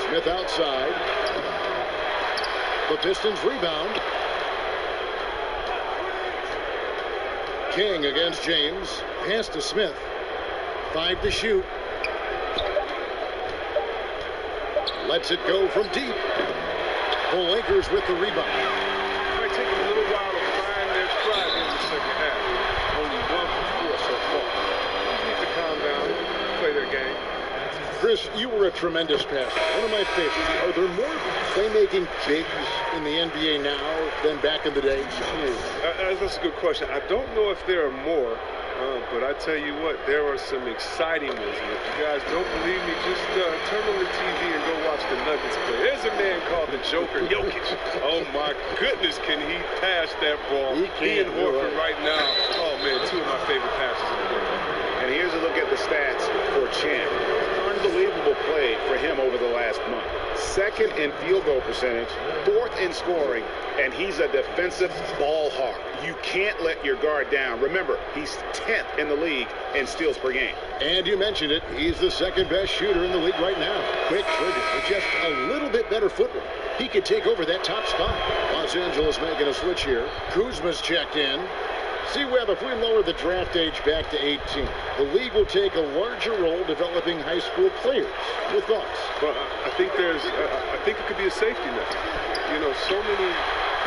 Smith outside. The Pistons rebound. King against James. Pass to Smith. 5 to shoot. Lets it go from deep. The Lakers with the rebound. Might take a little while to find their stride in the second half. Only 1 for 4 so far. Need to calm down, play their game. Chris, you were a tremendous passer. One of my favorites. Are there more playmaking bigs in the NBA now than back in the day? That's a good question. I don't know if there are more. But I tell you what, there are some exciting ones. And if you guys don't believe me, just turn on the TV and go watch the Nuggets play. There's a man called the Joker, Jokic. Oh, my goodness, can he pass that ball? He and Horford right now. Oh, man, 2 of my favorite passes in the game. And here's a look at the stats for Champ. Unbelievable play for him over the last month. 2nd in field goal percentage, 4th in scoring, and he's a defensive ball hawk. You can't let your guard down. Remember, he's 10th in the league in steals per game. And you mentioned it, he's the 2nd best shooter in the league right now. Quick trigger with just a little bit better footwork. He could take over that top spot. Los Angeles making a switch here. Kuzma's checked in. See, Webb, if we lower the draft age back to 18, the league will take a larger role developing high school players. Your thoughts? Well, I think it could be a safety net. You know, so many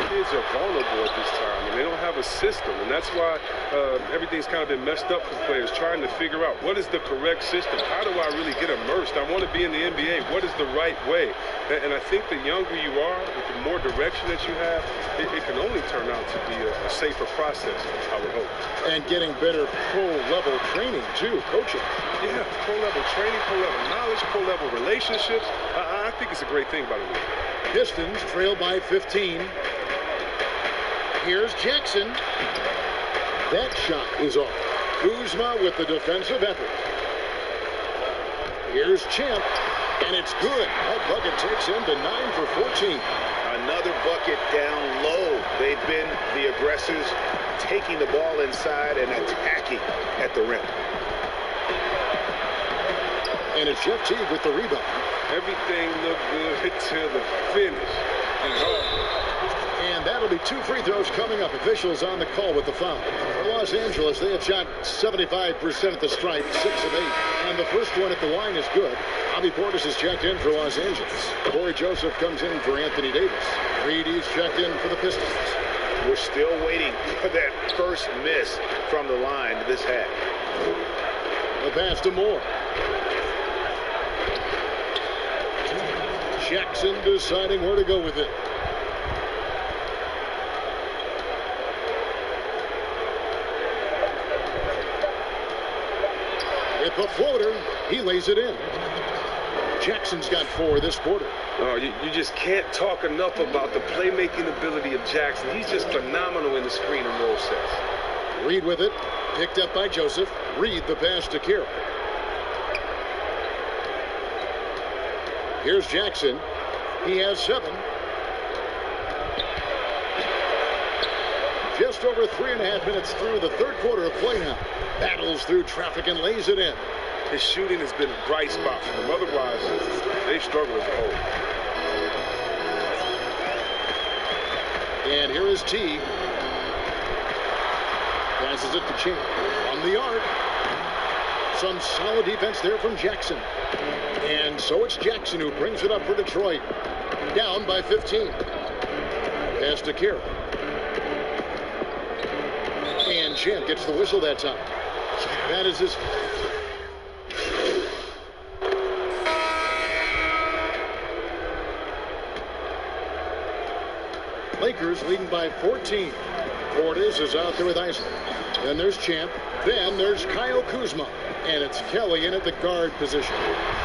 kids are vulnerable at this time, and they don't have a system, and that's why everything's kind of been messed up for players, trying to figure out what is the correct system. How do I really get immersed? I want to be in the NBA. What is the right way? And I think the younger you are, with the more direction that you have, it can only turn out to be a safer process, I would hope. And getting better pro-level training, too, coaching. Yeah, pro-level training, pro-level knowledge, pro-level relationships. I think it's a great thing, by the way. Pistons trail by 15. Here's Jackson. That shot is off. Kuzma with the defensive effort. Here's Champ, and it's good. That bucket takes him to 9 for 14. Another bucket down low. They've been the aggressors, taking the ball inside and attacking at the rim. And it's Jeff Teague with the rebound. Everything looked good till the finish. And that'll be 2 free throws coming up. Officials on the call with the foul. For Los Angeles, they have shot 75% at the stripe, 6 of 8. And the first one at the line is good. Bobby Portis is checked in for Los Angeles. Corey Joseph comes in for Anthony Davis. Reedy's checked in for the Pistons. We're still waiting for that first miss from the line this half. The pass to Moore. Jackson deciding where to go with it. With the floater, he lays it in. Jackson's got 4 this quarter. Oh, you just can't talk enough about the playmaking ability of Jackson. He's just phenomenal in the screen and roll sets. Reed with it, picked up by Joseph. Reed the pass to Carroll. Here's Jackson. He has 7. Just over 3.5 minutes through the third quarter of play now. Battles through traffic and lays it in. His shooting has been a bright spot for them. Otherwise, they've struggled as a whole. And here is T. Passes it to Champ. On the arc. Some solid defense there from Jackson. And so it's Jackson who brings it up for Detroit. Down by 15. Pass to Carey. And Champ gets the whistle that time. That is his... Lakers leading by 14. Portis is out there with Isaac. Then there's Champ. Then there's Kyle Kuzma. And it's Kelly in at the guard position.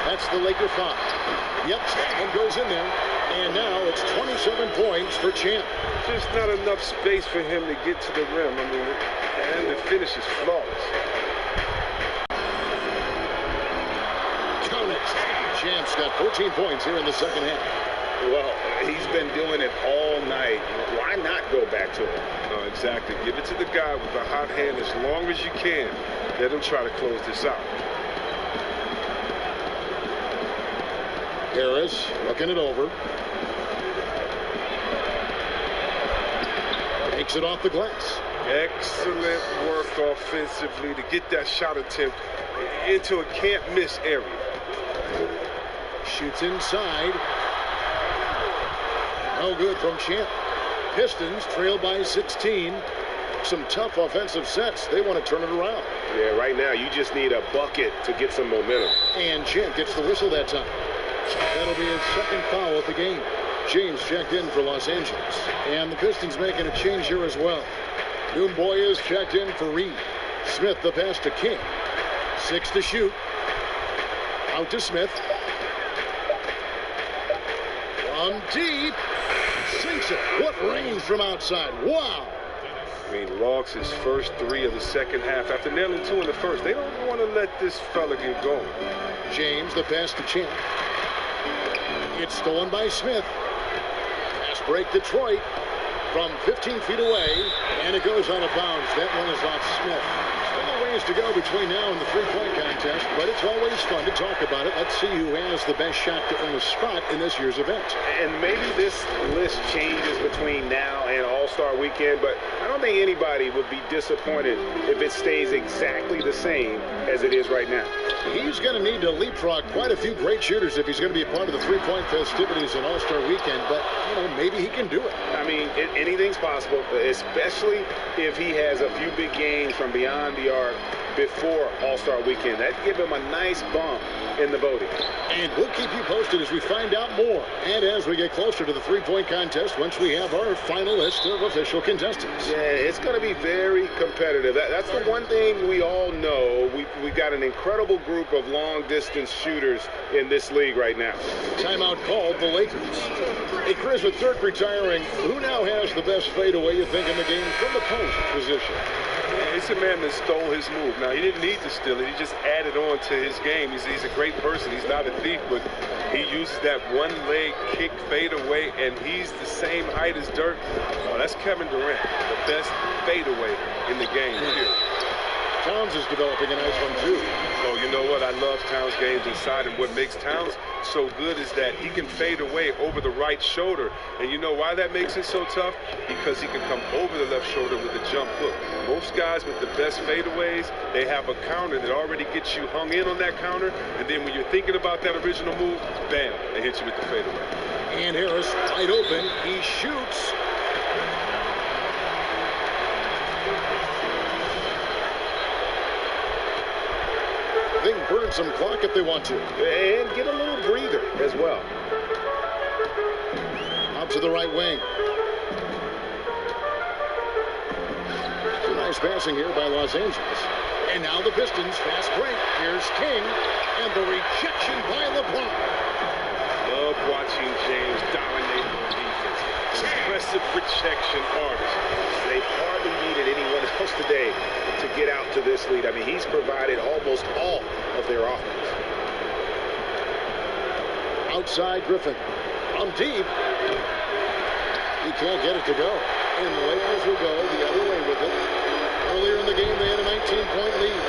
That's the Laker 5. Yep, Chapman goes in there. And now it's 27 points for Champ. Just not enough space for him to get to the rim. I mean, and the finish is flawless. Count it. Champ's got 14 points here in the second half. Well, he's been doing it all night. Why not go back to it? No, exactly. Give it to the guy with the hot hand as long as you can. Let him try to close this out. Harris looking it over. Takes it off the glass. Excellent work offensively to get that shot attempt into a can't-miss area. Shoots inside. No good from Champ. Pistons trail by 16. Some tough offensive sets. They want to turn it around. Yeah, right now you just need a bucket to get some momentum. And Champ gets the whistle that time. That'll be his second foul of the game. James checked in for Los Angeles. And the Pistons making a change here as well. Boy is checked in for Reed. Smith the pass to King. 6 to shoot. Out to Smith. From deep. Sinks it. What range from outside. Wow. I mean, logs his first 3 of the second half after nailing 2 in the first. They don't want to let this fella get going. James the pass to Champ. It's stolen by Smith. Pass break Detroit from 15 feet away, and it goes out of bounds. That one is off Smith. Still a ways to go between now and the three-point contest, but it's always fun to talk about it. Let's see who has the best shot to earn a spot in this year's event. And maybe this list changes between now and All-Star Weekend, but I don't think anybody would be disappointed if it stays exactly the same as it is right now. He's going to need to leapfrog quite a few great shooters if he's going to be a part of the three-point festivities in All-Star Weekend, but, you know, maybe he can do it. I mean, anything's possible, especially if he has a few big games from beyond the arc before All-Star Weekend. That'd give him a nice bump in the voting. And we'll keep you posted as we find out more. And as we get closer to the three-point contest, once we have our final list of official contestants. Yeah, it's going to be very competitive. That's the one thing we all know. We've got an incredible group of long-distance shooters in this league right now. Timeout called the Lakers. Hey, Chris, with Dirk retiring, who now has the best fadeaway, you think, in the game from the post position? It's a man that stole his move. Now, he didn't need to steal it. He just added on to his game. He's a great person. He's not a thief, but he uses that one-leg kick fadeaway, and he's the same height as Dirk. Oh, that's Kevin Durant, the best fadeaway in the game here. Towns is developing a nice one, too. Oh, you know what? I love Towns' games inside, and what makes Towns so good is that he can fade away over the right shoulder. And you know why that makes it so tough? Because he can come over the left shoulder with a jump hook. Most guys with the best fadeaways, they have a counter that already gets you hung in on that counter, and then when you're thinking about that original move, bam, they hit you with the fadeaway. And Harris wide open. He shoots. They can burn some clock if they want to. And get a little breather as well. Out to the right wing. Nice passing here by Los Angeles. And now the Pistons fast break. Here's King. And the rejection by LeBron. Love watching James dominate on defense. Aggressive rejection artist. They've hardly needed anyone else today to get out to this lead. I mean, he's provided almost all of their offense. Outside Griffin. On deep. He can't get it to go. And the Lakers will go the other way with it. Earlier in the game, they had a 19-point lead.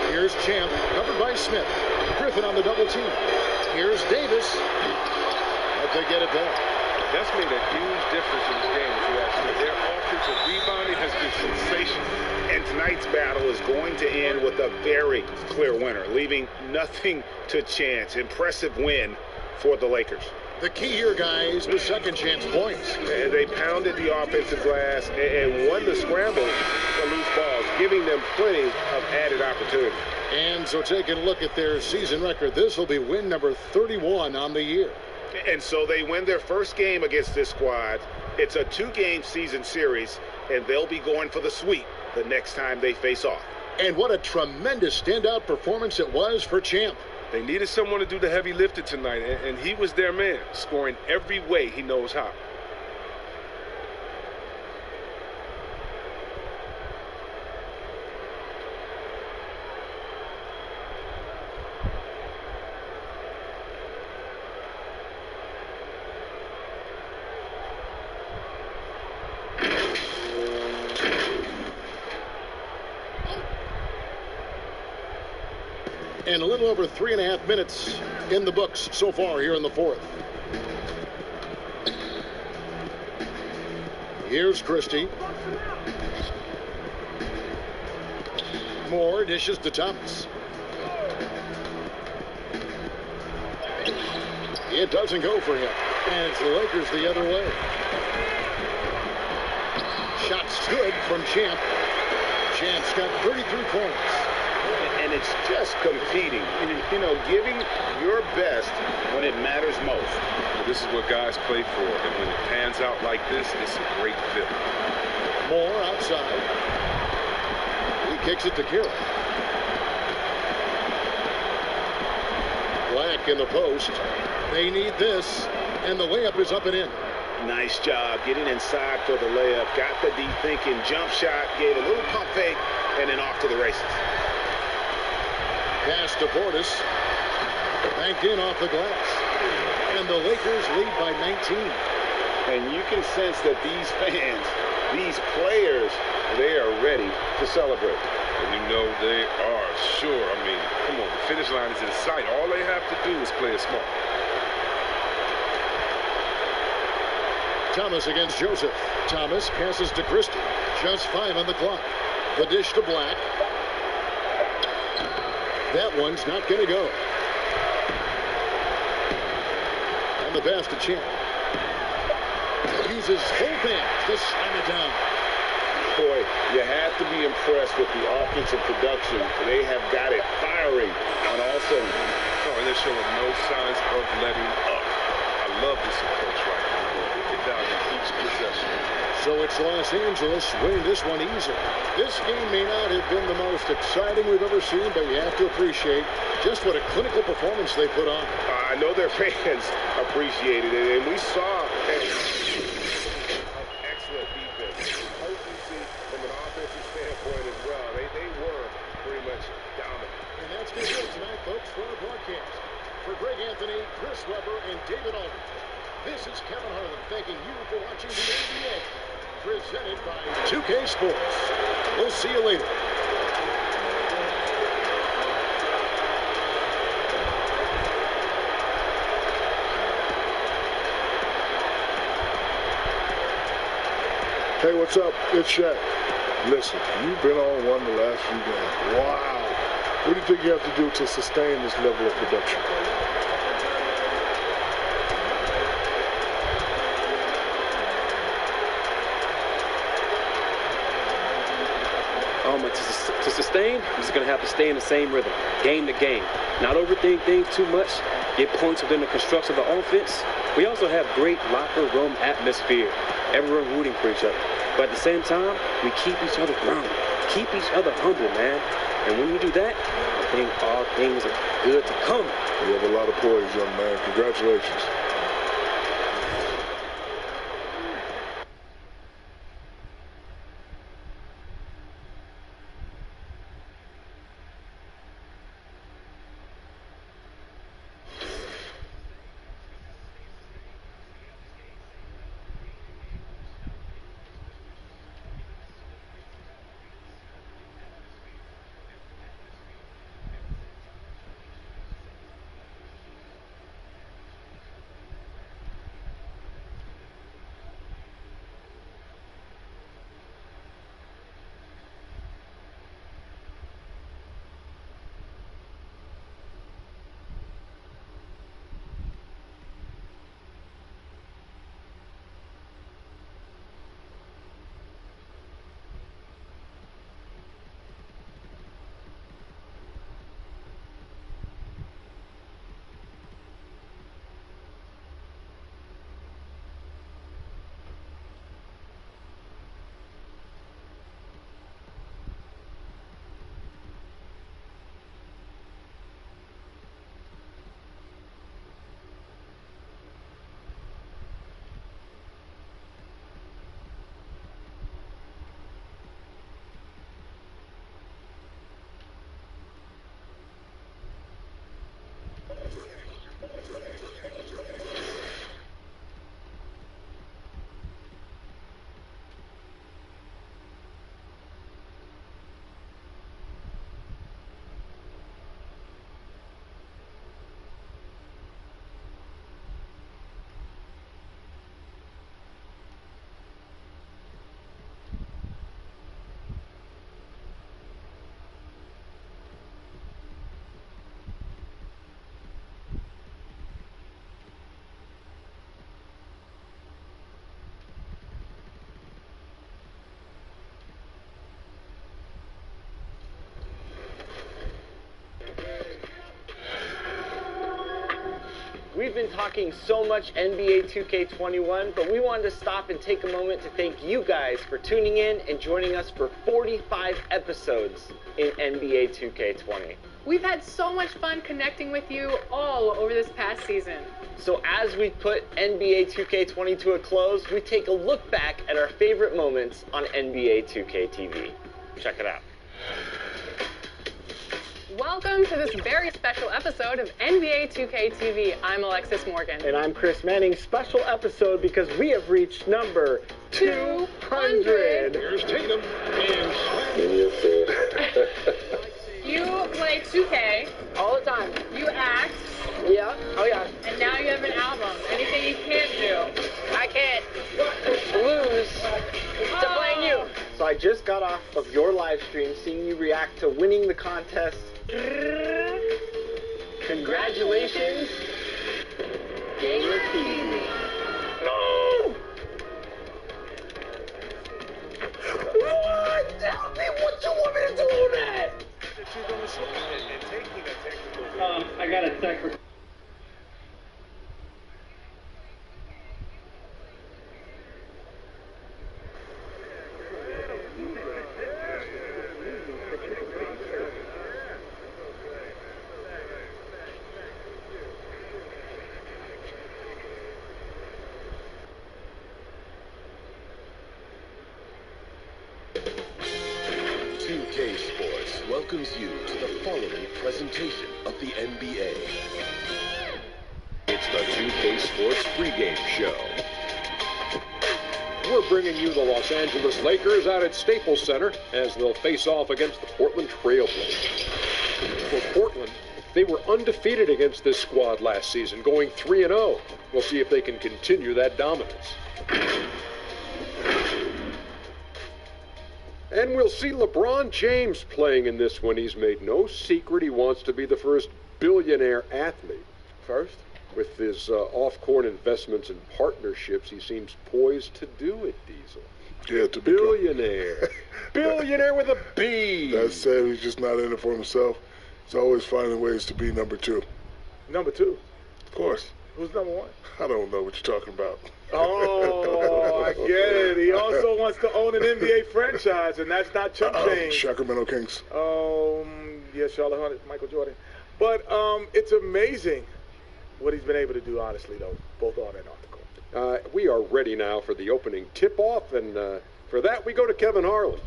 Here's Champ, covered by Smith. Griffin on the double team. Here's Davis. But they get it back. That's made a huge difference in this game, if you ask me. Their offensive rebounding has been sensational. And tonight's battle is going to end with a very clear winner, leaving nothing to chance. Impressive win for the Lakers. The key here, guys, was second chance points. And they pounded the offensive glass and won the scramble for loose balls, giving them plenty of added opportunity. And so taking a look at their season record, this will be win number 31 on the year. And so they win their first game against this squad. It's a 2-game season series, and they'll be going for the sweep the next time they face off. And what a tremendous standout performance it was for Champ. They needed someone to do the heavy lifting tonight, and he was their man, scoring every way he knows how. And a little over 3.5 minutes in the books so far here in the fourth. Here's Christie. Moore dishes to Thomas. It doesn't go for him. And it's the Lakers the other way. Shots good from Champ. Champ's got 33 points. And it's just competing, you know, giving your best when it matters most. Well, this is what guys play for, and when it pans out like this, it's a great fit. Moore outside. He kicks it to Carroll. Black in the post. They need this, and the layup is up and in. Nice job getting inside for the layup. Got the deep thinking jump shot, gave a little pump fake, and then off to the races. Pass to Portis. Banked in off the glass. And the Lakers lead by 19. And you can sense that these fans, these players, they are ready to celebrate. And you know they are, sure. I mean, come on, the finish line is in sight. All they have to do is play it smart. Thomas against Joseph. Thomas passes to Christie. Just 5 on the clock. The dish to Black. That one's not going to go. And the pass to Champ. Uses full pass to slam it down. Boy, you have to be impressed with the offensive production. They have got it firing on all cylinders. Oh, and they're showing no signs of letting up. I love this approach right now. Get down in each possession. So it's Los Angeles winning this one easily. This game may not have been the most exciting we've ever seen, but you have to appreciate just what a clinical performance they put on. I know their fans appreciated it, and we saw excellent defense. Potency from an offensive standpoint as well. They were pretty much dominant. And that's going to do it tonight, folks, for our broadcast. For Greg Anthony, Chris Webber, and David Aldridge, this is Kevin Harlan thanking you for watching the NBA. Presented by 2K Sports. We'll see you later. Hey, what's up? It's Shaq. Listen, you've been on one the last few games. Wow. What do you think you have to do to sustain this level of production? To sustain, I'm just going to have to stay in the same rhythm, game to game. Not overthink things too much, get points within the construction of the offense. We also have great locker room atmosphere, everyone rooting for each other. But at the same time, we keep each other grounded, keep each other humble, man. And when you do that, I think all things are good to come. You have a lot of poise, young man. Congratulations. We've been talking so much NBA 2K21, but we wanted to stop and take a moment to thank you guys for tuning in and joining us for 45 episodes in NBA 2K20. We've had so much fun connecting with you all over this past season. So as we put NBA 2K20 to a close, we take a look back at our favorite moments on NBA 2K TV. Check it out. Welcome to this very special episode of NBA 2K TV. I'm Alexis Morgan. And I'm Chris Manning. Special episode because we have reached number 200. Here's Tatum and In your food. You play 2K. All the time. You act. Yeah. Oh, yeah. And now you have an album. Anything you can't do? I can't lose to playing you. So I just got off of your live stream seeing you react to winning the contest. Congratulations, Gamer TV. No! What? Tell me what you want me to do on that. I got a text for... Sports welcomes you to the following presentation of the NBA. It's the 2K Sports pregame show. We're bringing you the Los Angeles Lakers out at Staples Center as they'll face off against the Portland Trail Blazers. For Portland, they were undefeated against this squad last season, going 3-0. We'll see if they can continue that dominance. And we'll see LeBron James playing in this one. He's made no secret he wants to be the first billionaire athlete. First? With his off-court investments and partnerships, he seems poised to do it, Diesel. Yeah, to be billionaire. Billionaire with a B. That said, he's just not in it for himself. He's always finding ways to be number two. Number two? Of course. Who's number one? I don't know what you're talking about. Oh, I get it. He also wants to own an NBA franchise, and that's not chump change. Sacramento Kings. Yeah, Charlotte Hornets, Michael Jordan. But it's amazing what he's been able to do, honestly, though, both on and off the court. We are ready now for the opening tip-off, and for that we go to Kevin Harlan.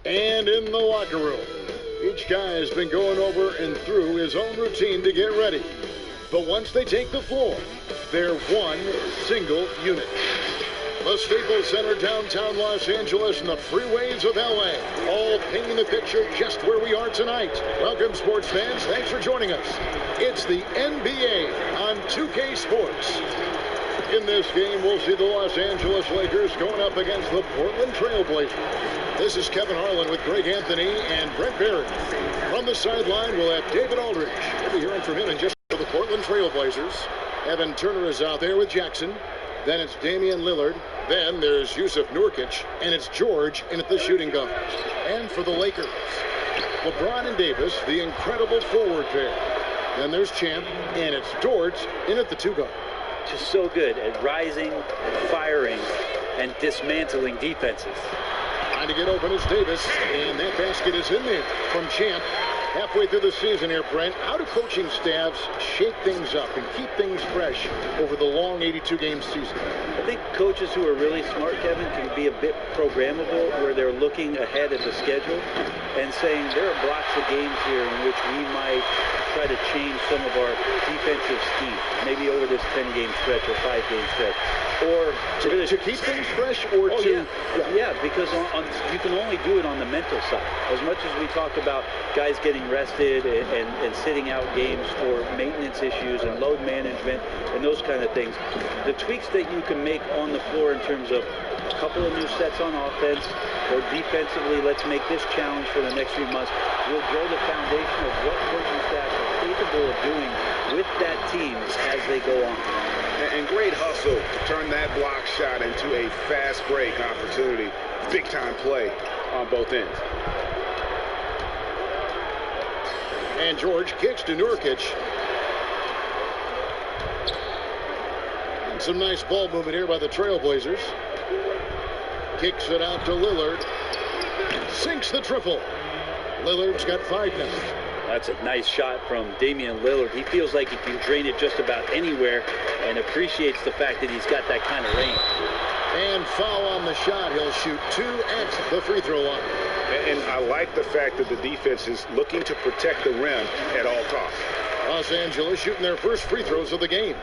And in the locker room, each guy has been going over and through his own routine to get ready. But once they take the floor, they're one single unit. The Staples Center, downtown Los Angeles, and the freeways of LA, all painting the picture just where we are tonight. Welcome, sports fans. Thanks for joining us. It's the NBA on 2K Sports. In this game, we'll see the Los Angeles Lakers going up against the Portland Trail Blazers. This is Kevin Harlan with Greg Anthony and Brent Barry. From the sideline, we'll have David Aldridge. We'll be hearing from him in just for the Portland Trail Blazers. Evan Turner is out there with Jackson. Then it's Damian Lillard. Then there's Yusuf Nurkic. And it's George in at the shooting guard. And for the Lakers, LeBron and Davis, the incredible forward pair. Then there's Champ, and it's George in at the two guard. Just so good at rising, firing, and dismantling defenses. Trying to get open is Davis, and that basket is in there from Champ. Halfway through the season here, Brent, how do coaching staffs shake things up and keep things fresh over the long 82-game season? I think coaches who are really smart, Kevin, can be a bit programmable where they're looking ahead at the schedule and saying there are blocks of games here in which we might try to change some of our defensive scheme, maybe over this 10-game stretch or 5-game stretch. Or to keep things fresh or to... Yeah, because you can only do it on the mental side. As much as we talked about guys getting rested and sitting out games for maintenance issues and load management and those kind of things, the tweaks that you can make on the floor in terms of a couple of new sets on offense or defensively, let's make this challenge for the next few months, will grow the foundation of what coaching staff are capable capable of doing with that team as they go on. And great hustle to turn that block shot into a fast break opportunity. Big time play on both ends. And George kicks to Nurkic. And some nice ball movement here by the Trailblazers. Kicks it out to Lillard. Sinks the triple. Lillard's got 5 now. That's a nice shot from Damian Lillard. He feels like he can drain it just about anywhere and appreciates the fact that he's got that kind of range. And foul on the shot. He'll shoot 2 at the free throw line. And I like the fact that the defense is looking to protect the rim at all costs. Los Angeles shooting their first free throws of the game.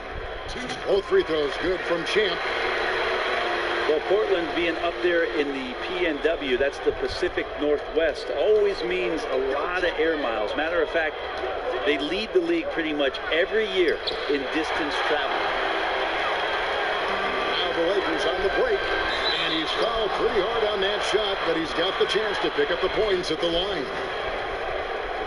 Both free throws good from Champ. Well, Portland being up there in the PNW, that's the Pacific Northwest, always means a lot of air miles. Matter of fact, they lead the league pretty much every year in distance travel. Now the Lakers on the break, and he's fouled pretty hard on that shot, but he's got the chance to pick up the points at the line.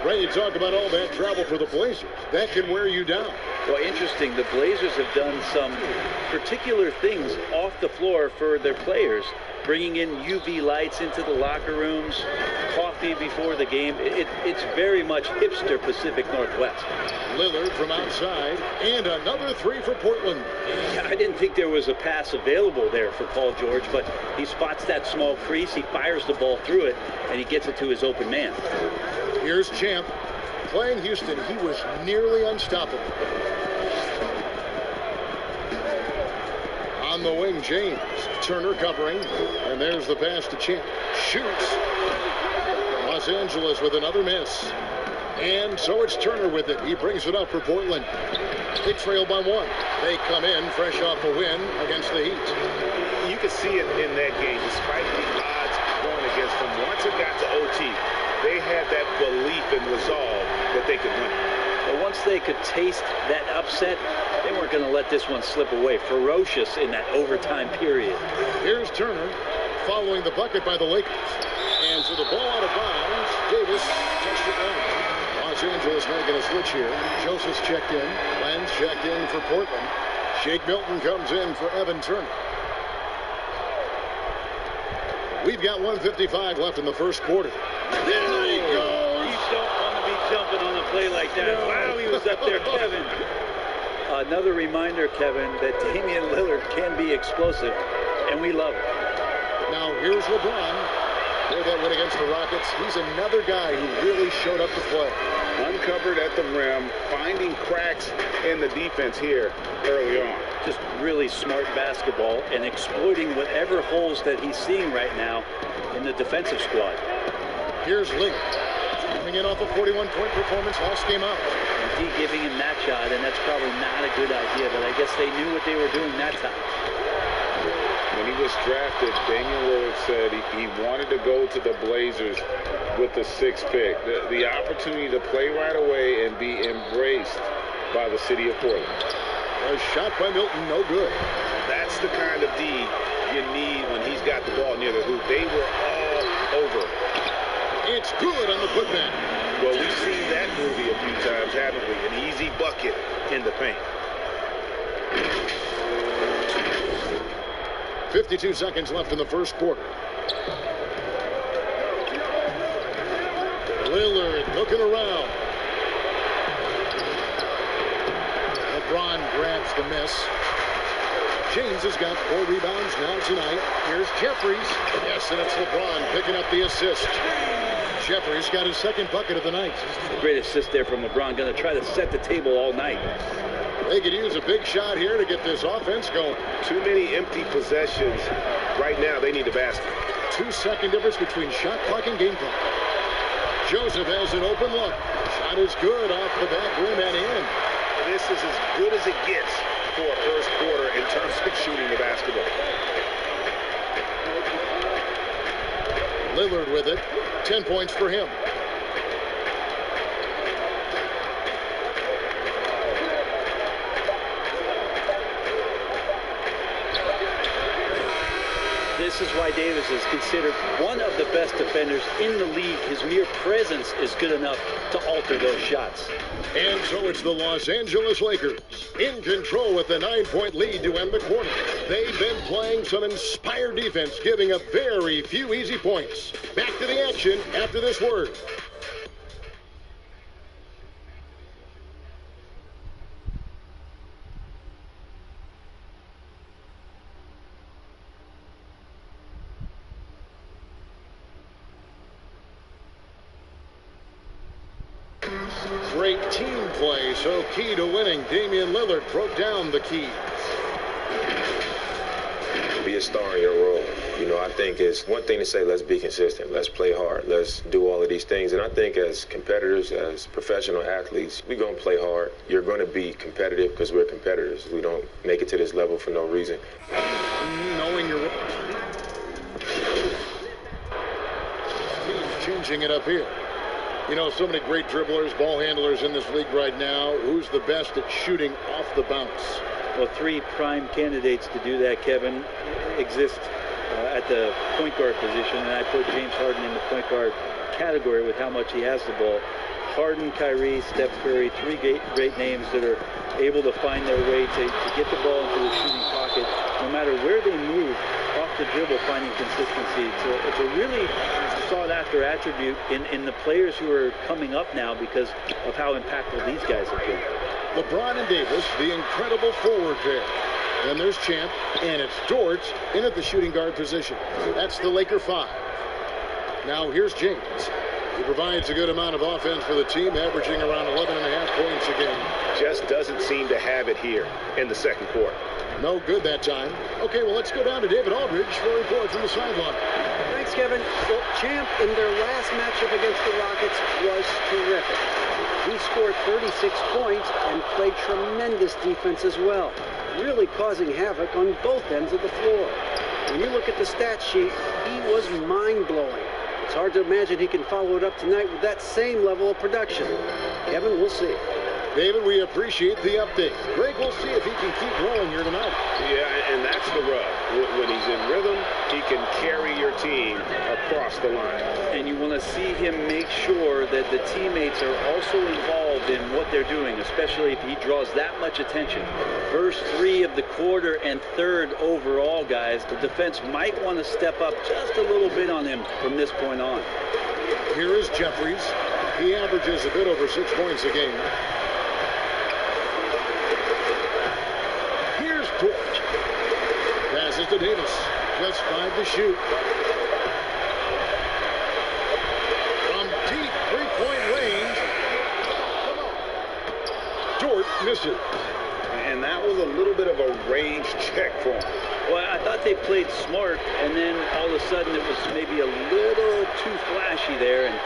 Ray, talk about all that travel for the Blazers. That can wear you down. Well, interesting. The Blazers have done some particular things off the floor for their players, bringing in UV lights into the locker rooms, coffee before the game. It's very much hipster Pacific Northwest. Lillard from outside, and another 3 for Portland. I didn't think there was a pass available there for Paul George, but he spots that small crease, he fires the ball through it, and he gets it to his open man. Here's Champ. Playing Houston, he was nearly unstoppable. On the wing, James. Turner covering, and there's the pass to Champ. Shoots. Los Angeles with another miss. And so it's Turner with it. He brings it up for Portland. They trail by 1. They come in fresh off a win against the Heat. You could see it in that game, despite the odds going against them. Once it got to OT, they had that belief and resolve that they could win. But once they could taste that upset, they weren't going to let this one slip away. Ferocious in that overtime period. Here's Turner following the bucket by the Lakers. And so the ball out of bounds. Davis touched it down. Los Angeles making a switch here. Joseph's checked in. Lenz checked in for Portland. Shake Milton comes in for Evan Turner. We've got 1:55 left in the first quarter. There he goes. You don't want to be jumping on a play like that. No. Wow, he was up there, Kevin. Another reminder, Kevin, that Damian Lillard can be explosive, and we love it. Now, here's LeBron. With that win against the Rockets, he's another guy who really showed up to play. Uncovered at the rim, finding cracks in the defense here early on. Just really smart basketball and exploiting whatever holes that he's seeing right now in the defensive squad. Here's Lee. Coming in off a 41-point performance last game out. And he giving him that shot, and that's probably not a good idea, but I guess they knew what they were doing that time. When he was drafted, Damian Lillard said he wanted to go to the Blazers with the 6th pick. The opportunity to play right away and be embraced by the city of Portland. A shot by Milton, no good. That's the kind of D you need when he's got the ball near the hoop. They were all over. It's good on the putback. Well, we've seen that movie a few times, haven't we? An easy bucket in the paint. 52 seconds left in the first quarter. Lillard looking around. LeBron grabs the miss. James has got 4 rebounds now tonight. Here's Jeffries. Yes, and it's LeBron picking up the assist. Jeffries got his 2nd bucket of the night. Great assist there from LeBron. Going to try to set the table all night. They could use a big shot here to get this offense going. Too many empty possessions. Right now, they need a basket. 2-second difference between shot clock and game clock. Joseph has an open look. Shot is good off the back rim and in. This is as good as it gets for a first quarter in terms of shooting the basketball. Lillard with it. 10 points for him. This this is why Davis is considered one of the best defenders in the league. His mere presence is good enough to alter those shots. And so it's the Los Angeles Lakers in control with a 9-point lead to end the quarter. They've been playing some inspired defense, giving up very few easy points. Back to the action after this word. Great team play, so key to winning. Damian Lillard broke down the keys. Be a star in your role. You know, I think it's one thing to say, let's be consistent, let's play hard, let's do all of these things. And I think as competitors, as professional athletes, we're going to play hard. You're going to be competitive because we're competitors. We don't make it to this level for no reason. Knowing your changing it up here. You know, so many great dribblers, ball handlers in this league right now. Who's the best at shooting off the bounce? Well, three prime candidates to do that, Kevin, exist at the point guard position, and I put James Harden in the point guard category with how much he has the ball. Harden, Kyrie, Steph Curry, three great names that are able to find their way to get the ball into the shooting pocket, no matter where they move, off the dribble, finding consistency. It's a really sought-after attribute in the players who are coming up now because of how impactful these guys have been. LeBron and Davis, the incredible forward pair. Then there's Champ, and it's George in at the shooting guard position. That's the Laker 5. Now here's James. He provides a good amount of offense for the team, averaging around 11.5 points a game. Just doesn't seem to have it here in the second quarter. No good that time. Okay, well, let's go down to David Aldridge for a report from the sideline. Thanks, Kevin. Well, Champ in their last matchup against the Rockets was terrific. He scored 36 points and played tremendous defense as well, really causing havoc on both ends of the floor. When you look at the stat sheet, he was mind-blowing. It's hard to imagine he can follow it up tonight with that same level of production. Kevin, we'll see. David, we appreciate the update. Greg, we'll see if he can keep rolling here tonight. Yeah, and that's the rub. When he's in rhythm, he can carry your team across the line. And you want to see him make sure that the teammates are also involved in what they're doing, especially if he draws that much attention. First three of the quarter and third overall, guys, the defense might want to step up just a little bit on him from this point on. Here is Jeffries. He averages a bit over 6 points a game. Here's George. Passes to Davis. Just 5 to shoot. From deep three-point range. Come on. George misses. And that was a little bit of a range check for him. Well, I thought they played smart, and then all of a sudden it was maybe a little too flashy there, and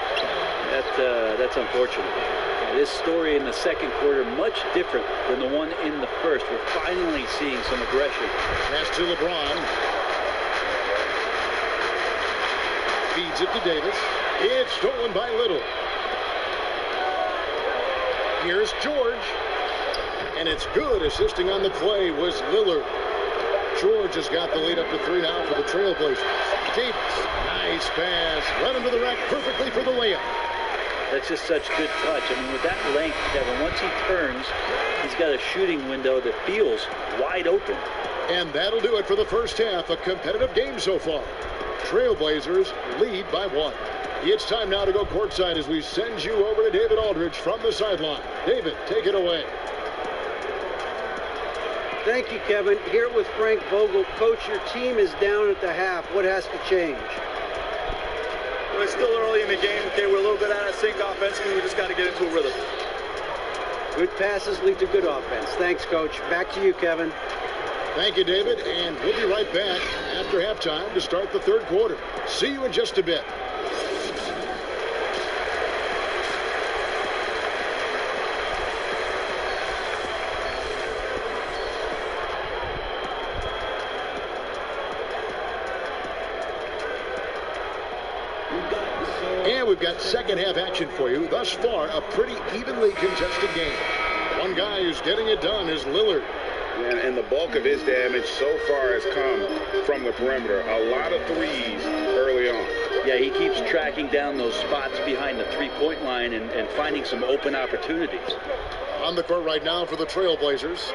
that's unfortunate. This story in the second quarter much different than the one in the first. We're finally seeing some aggression. Pass to LeBron. Feeds it to Davis. It's stolen by Little. Here's George. And it's good. Assisting on the play was Lillard. George has got the lead up to 3 now for the Trailblazers. Davis. Nice pass. Run into the rack perfectly for the layup. That's just such good touch. I mean, with that length, Kevin, once he turns, he's got a shooting window that feels wide open. And that'll do it for the first half. A competitive game so far. Trailblazers lead by 1. It's time now to go courtside as we send you over to David Aldridge from the sideline. David, take it away. Thank you, Kevin. Here with Frank Vogel. Coach, your team is down at the half. What has to change? Well, it's still early in the game. Okay, we're a little bit out of sync offensively. We just got to get into a rhythm. Good passes lead to good offense. Thanks, Coach. Back to you, Kevin. Thank you, David. And we'll be right back after halftime to start the third quarter. See you in just a bit. And we've got second half action for you. Thus far, a pretty evenly contested game. One guy who's getting it done is Lillard. And the bulk of his damage so far has come from the perimeter. A lot of threes early on. Yeah, he keeps tracking down those spots behind the three-point line and finding some open opportunities. On the court right now for the Trailblazers,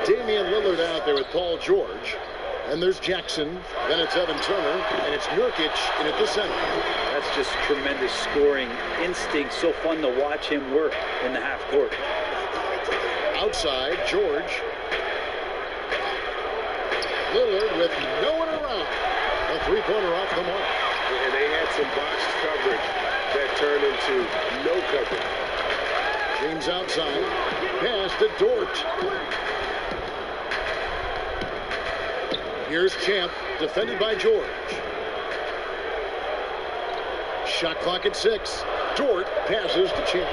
Damian Lillard out there with Paul George. And there's Jackson, then it's Evan Turner, and it's Nurkic in at the center. That's just tremendous scoring instinct. So fun to watch him work in the half court. Outside, George. Lillard with no one around. A three-pointer off the mark. And they had some boxed coverage that turned into no coverage. James outside. Pass to Dort. Here's Champ, defended by George. Shot clock at 6. Dort passes to Champ.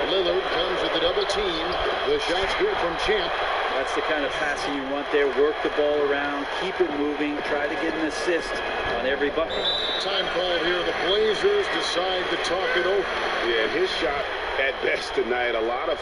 Lillard comes with the double team. The shot's good from Champ. That's the kind of passing you want there. Work the ball around, keep it moving, try to get an assist on every bucket. Time called here. The Blazers decide to talk it over. Yeah, and his shot at best tonight, a lot of